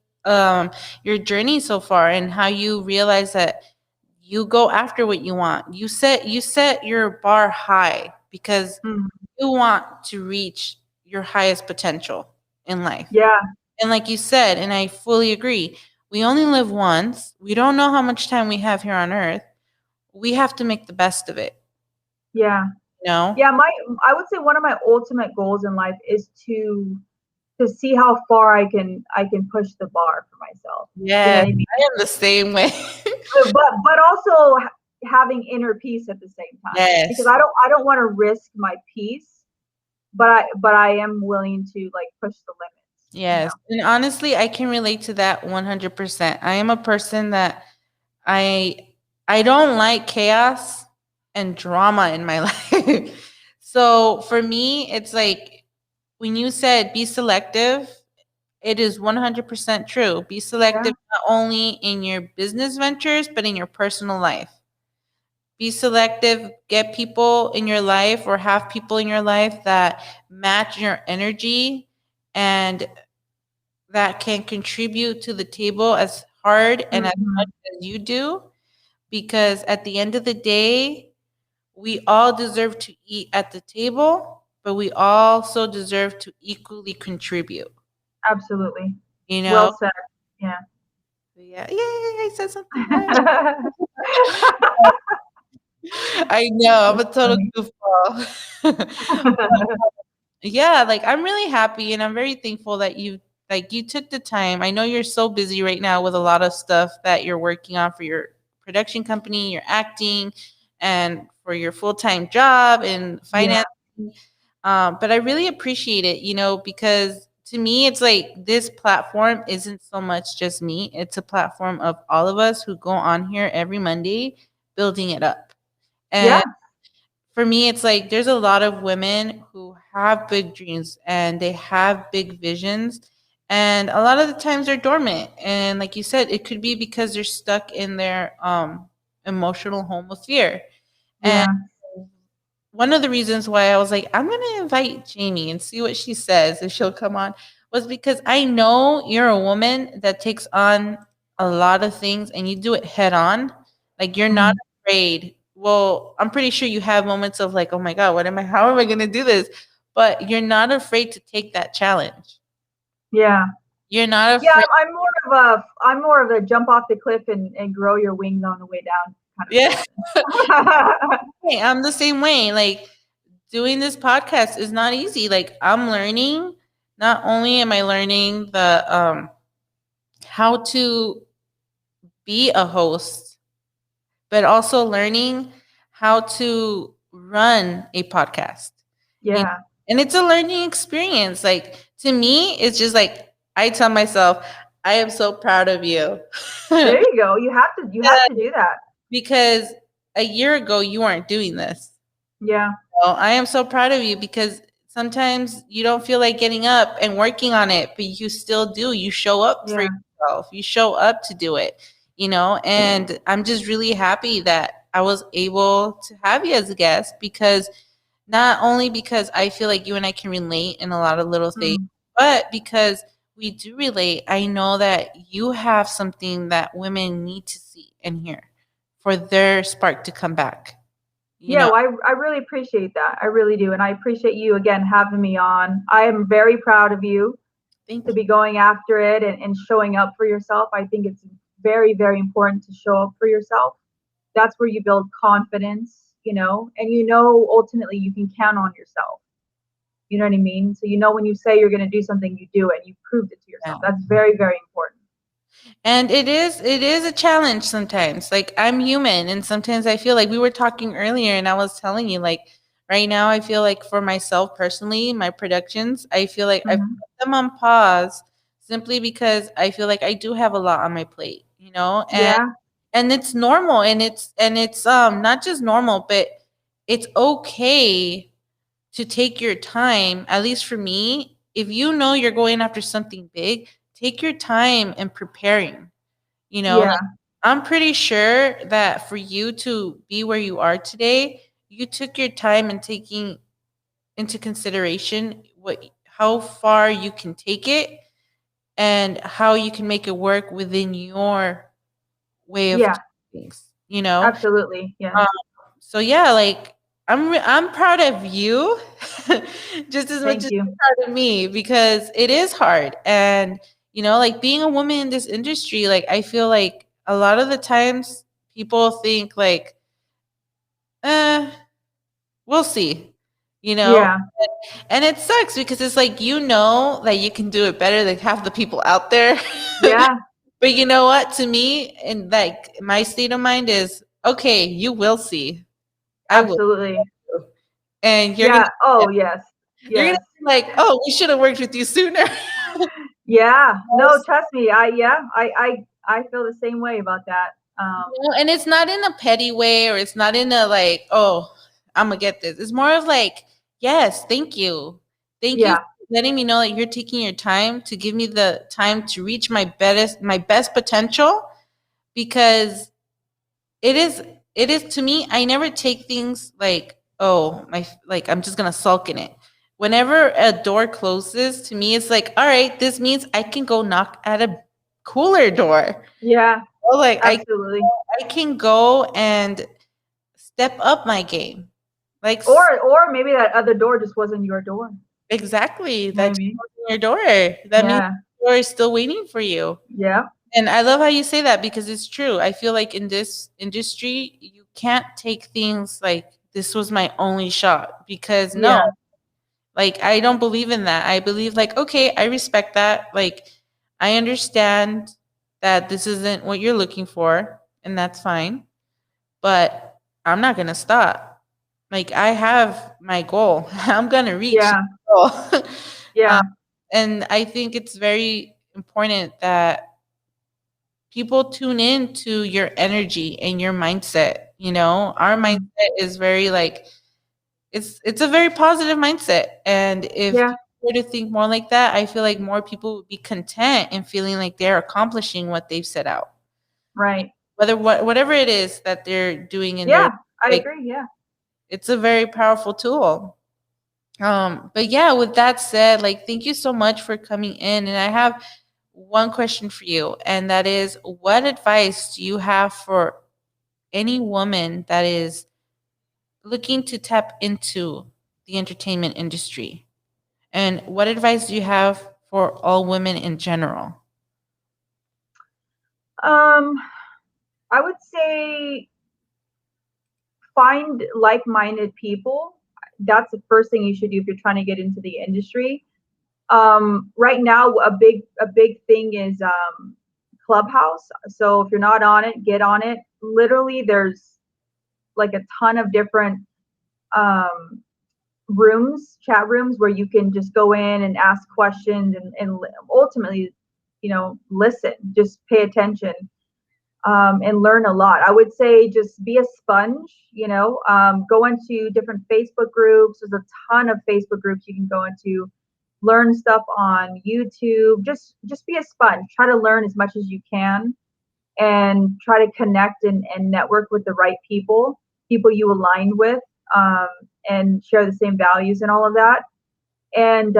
your journey so far and how you realize that you go after what you want. You set your bar high because Mm, you want to reach your highest potential in life. yeah, And like you said, and I fully agree, we only live once. We don't know how much time we have here on earth. We have to make the best of it, yeah, you know? yeah. I would say one of my ultimate goals in life is to see how far I can push the bar for myself. You know Yes, what I mean? I am the same way. But also having inner peace at the same time, because Yes. I don't want to risk my peace, but I am willing to, like, push the limits. Yes. And honestly, I can relate to that 100%. I am a person that I I don't like chaos and drama in my life. So for me, it's like when you said be selective, it is 100% true. Be Yeah, selective not only in your business ventures, but in your personal life. Be selective, get people in your life or have people in your life that match your energy and that can contribute to the table as hard and as much hmm, as you do. Because at the end of the day, we all deserve to eat at the table, but we also deserve to equally contribute, absolutely. you know? Well said. Yeah, Yeah, yay! I said something right. I know I'm a That's total funny. goofball. Yeah, like I'm really happy and I'm very thankful that you took the time. I know you're so busy right now with a lot of stuff that you're working on for your production company, your acting, and for your full-time job and Yeah, finance. But I really appreciate it, because to me it's like this platform isn't so much just me. It's a platform of all of us who go on here every Monday building it up. yeah, And for me, it's like there's a lot of women who have big dreams and they have big visions. And a lot of the times they're dormant. And like you said, it could be because they're stuck in their emotional home of fear. And yeah, one of the reasons why I was like, I'm going to invite Jamie and see what she says if she'll come on was because I know you're a woman that takes on a lot of things and you do it head on. Like you're not mhm, afraid. Well, I'm pretty sure you have moments of like, oh my God, how am I going to do this? But you're not afraid to take that challenge. yeah. You're not Yeah, afraid. I'm more of a jump off the cliff and grow your wings on the way down kind of Yeah. person. Hey, I'm the same way. Like doing this podcast is not easy. Like I'm learning. Not only am I learning the how to be a host, but also learning how to run a podcast. You know? Yeah, And it's a learning experience. Like to me, it's just like I tell myself, I am so proud of you. there you go. You have to do that. Because a year ago you weren't doing this. Yeah, Well, I am so proud of you because sometimes you don't feel like getting up and working on it, but you still do. You show up for yeah, yourself. You show up to do it. And I'm just really happy that I was able to have you as a guest because not only because I feel like you and I can relate in a lot of little things, mm, but because we do relate. I know that you have something that women need to see and hear for their spark to come back. You yeah. know, Well, I really appreciate that. I really do, and I appreciate you again having me on. I am very proud of you thank to you. be going after it and showing up for yourself. I think it's very, very important to show up for yourself. That's where you build confidence, and ultimately you can count on yourself. You know what I mean? So when you say you're going to do something, you do it. You proved it to yourself. Yeah. That's very, very important. And it is a challenge sometimes. Like I'm human and sometimes I feel like we were talking earlier and I was telling you like right now I feel like for myself personally, my productions, I feel like I put Hmm. them on pause simply because I feel like I do have a lot on my plate. Yeah, And it's normal and it's not just normal, but it's okay to take your time. At least for me, if you know you're going after something big, take your time in preparing. Like yeah, I'm pretty sure that for you to be where you are today, you took your time in taking into consideration how far you can take it and how you can make it work within your way of yeah, doing things. absolutely. Yes. Um, so yeah, like I'm proud of you just as much Thank as you. you're proud of me because it is hard. And like being a woman in this industry, like I feel like a lot of the times people think like, eh, we'll see, you know? Yeah, And it sucks because it's like that you can do it better than half the people out there. yeah, But you know what? To me, and like my state of mind is okay, you will see. I will. absolutely. And Yeah. Oh, yes. you're gonna Yes. be like, oh, we should have worked with you sooner. Yeah. No, trust me. I feel the same way about that. And it's not in a petty way or it's not in a like, oh, I'm gonna get this. It's more of like, yes, thank you. Thank you for Yeah, letting me know that you're taking your time to give me the time to reach my best potential because it is to me, I never take things like, oh, like I'm just gonna sulk in it. Whenever a door closes, to me it's like, all right, this means I can go knock at a cooler door. yeah, Or like absolutely. I can go and step up my game. Like Or maybe that other door just wasn't your door. exactly You know what I that mean? your door. That means Yeah, the door is still waiting for you. yeah, And I love how you say that because it's true. I feel like in this industry, you can't take things like this was my only shot because no, Yeah, like I don't believe in that. I believe like, okay, I respect that. Like I understand that this isn't what you're looking for and that's fine, but I'm not going to stop. Like I have my goal. I'm going to reach yeah, that goal. um, yeah. and I think it's very important that people tune in to your energy and your mindset. You know, our mindset Mhm. is very like it's a very positive mindset. And if Yeah, people were to think more like that, I feel like more people would be content and feeling like they're accomplishing what they've set out. right. Whatever it is that they're doing in their Yeah, I like agree. Yeah. it's a very powerful tool. But yeah, with that said, like thank you so much for coming in. And I have one question for you, and that is what advice do you have for any woman that is looking to tap into the entertainment industry? And what advice do you have for all women in general? Um, I would say find like-minded people. That's the first thing you should do if you're trying to get into the industry. Right now, a big thing is Clubhouse. So if you're not on it, get on it. Literally, there's like a ton of different um, rooms, chat rooms, where you can just go in and ask questions and ultimately, listen, just pay attention, and learn a lot. I would say just be a sponge, go into different Facebook groups. There's a ton of Facebook groups you can go into, learn stuff on YouTube. Just be a sponge. Try to learn as much as you can and try to connect and network with the right people you align with, um, and share the same values and all of that. And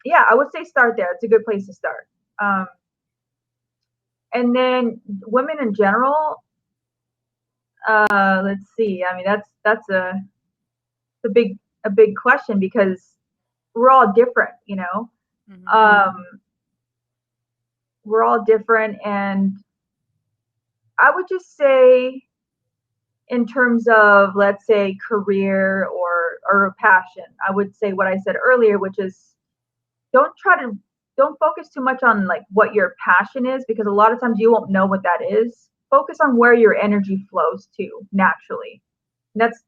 yeah, I would say start there. It's a good place to start. Um, and then women in general, let's see. I mean, that's a big question because we're all different, Mhm. Um, we're all different, and I would just say, in terms of, let's say, career or a passion, I would say what I said earlier, which is don't try to don't focus too much on like what your passion is, because a lot of times you won't know what that is. Focus on where your energy flows to naturally. And that's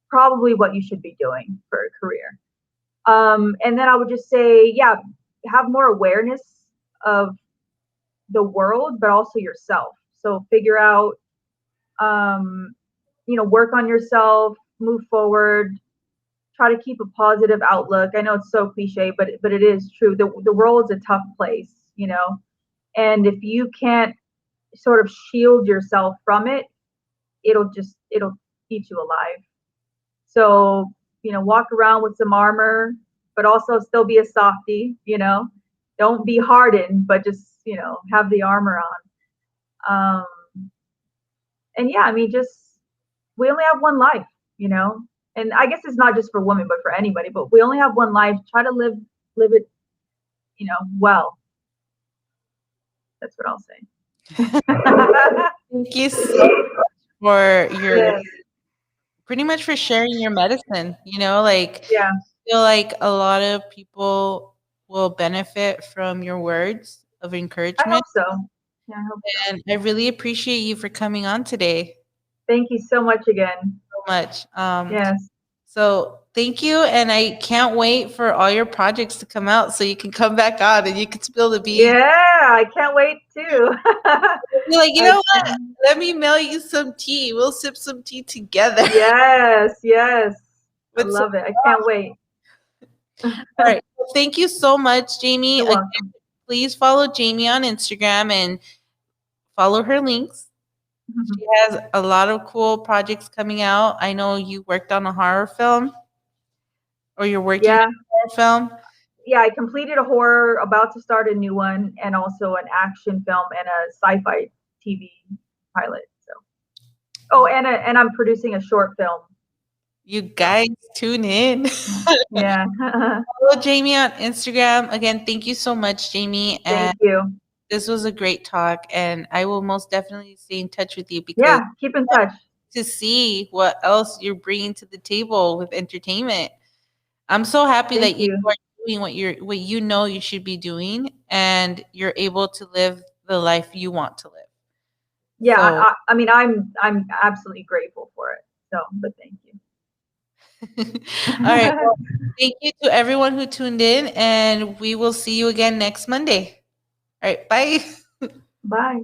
probably what you should be doing for a career. And then I would just say, yeah, have more awareness of the world, but also yourself. So figure out, um, work on yourself, move forward, try to keep a positive outlook. I know it's so cliche, but it is true. The world's a tough place, and if you can't sort of shield yourself from it, it'll eat you alive. So, walk around with some armor, but also still be a softie. Don't be hardened, but just, have the armor on. And yeah, I mean, just, we only have one life, you know? And I guess it's not just for women, but for anybody, but we only have one life. Try to live it, well. That's what I'll say. Thank you so for your Yes. pretty much for sharing your medicine. Like Yeah, I feel like a lot of people will benefit from your words of I encouragement. hope so. Yeah, I hope so. And I really appreciate you for coming on today Thank you so much again. so much. Yes. So thank you. And I can't wait for all your projects to come out so you can come back on and you can spill the beans. Yeah, I can't wait too. You're like, you I know what? can. Let me mail you some tea. We'll sip some tea together. Yes, yes. I with some, love it. I can't wait. all right. Well, thank you so much, Jamie. You're Again, welcome. please follow Jamie on Instagram and follow her links. She has a lot of cool projects coming out. I know you worked on a horror film or you're working on Yeah, a horror film. yeah. I completed a horror, about to start a new one, and also an action film and a sci-fi TV pilot. So, oh, and I'm producing a short film. You So, guys tune in. yeah. Follow Jamie on Instagram. Again, thank you so much, Jamie. And Thank you. this was a great talk, and I will most definitely stay in touch with you because Yeah, keep in touch. to see what else you're bringing to the table with entertainment. I'm so happy Thank that you you. are doing what you know you should be doing, and you're able to live the life you want to live. Yeah, So, I mean, I'm absolutely grateful for it. So, but thank you. all right. Well, thank you to everyone who tuned in, and we will see you again next Monday. All right. Bye. Bye.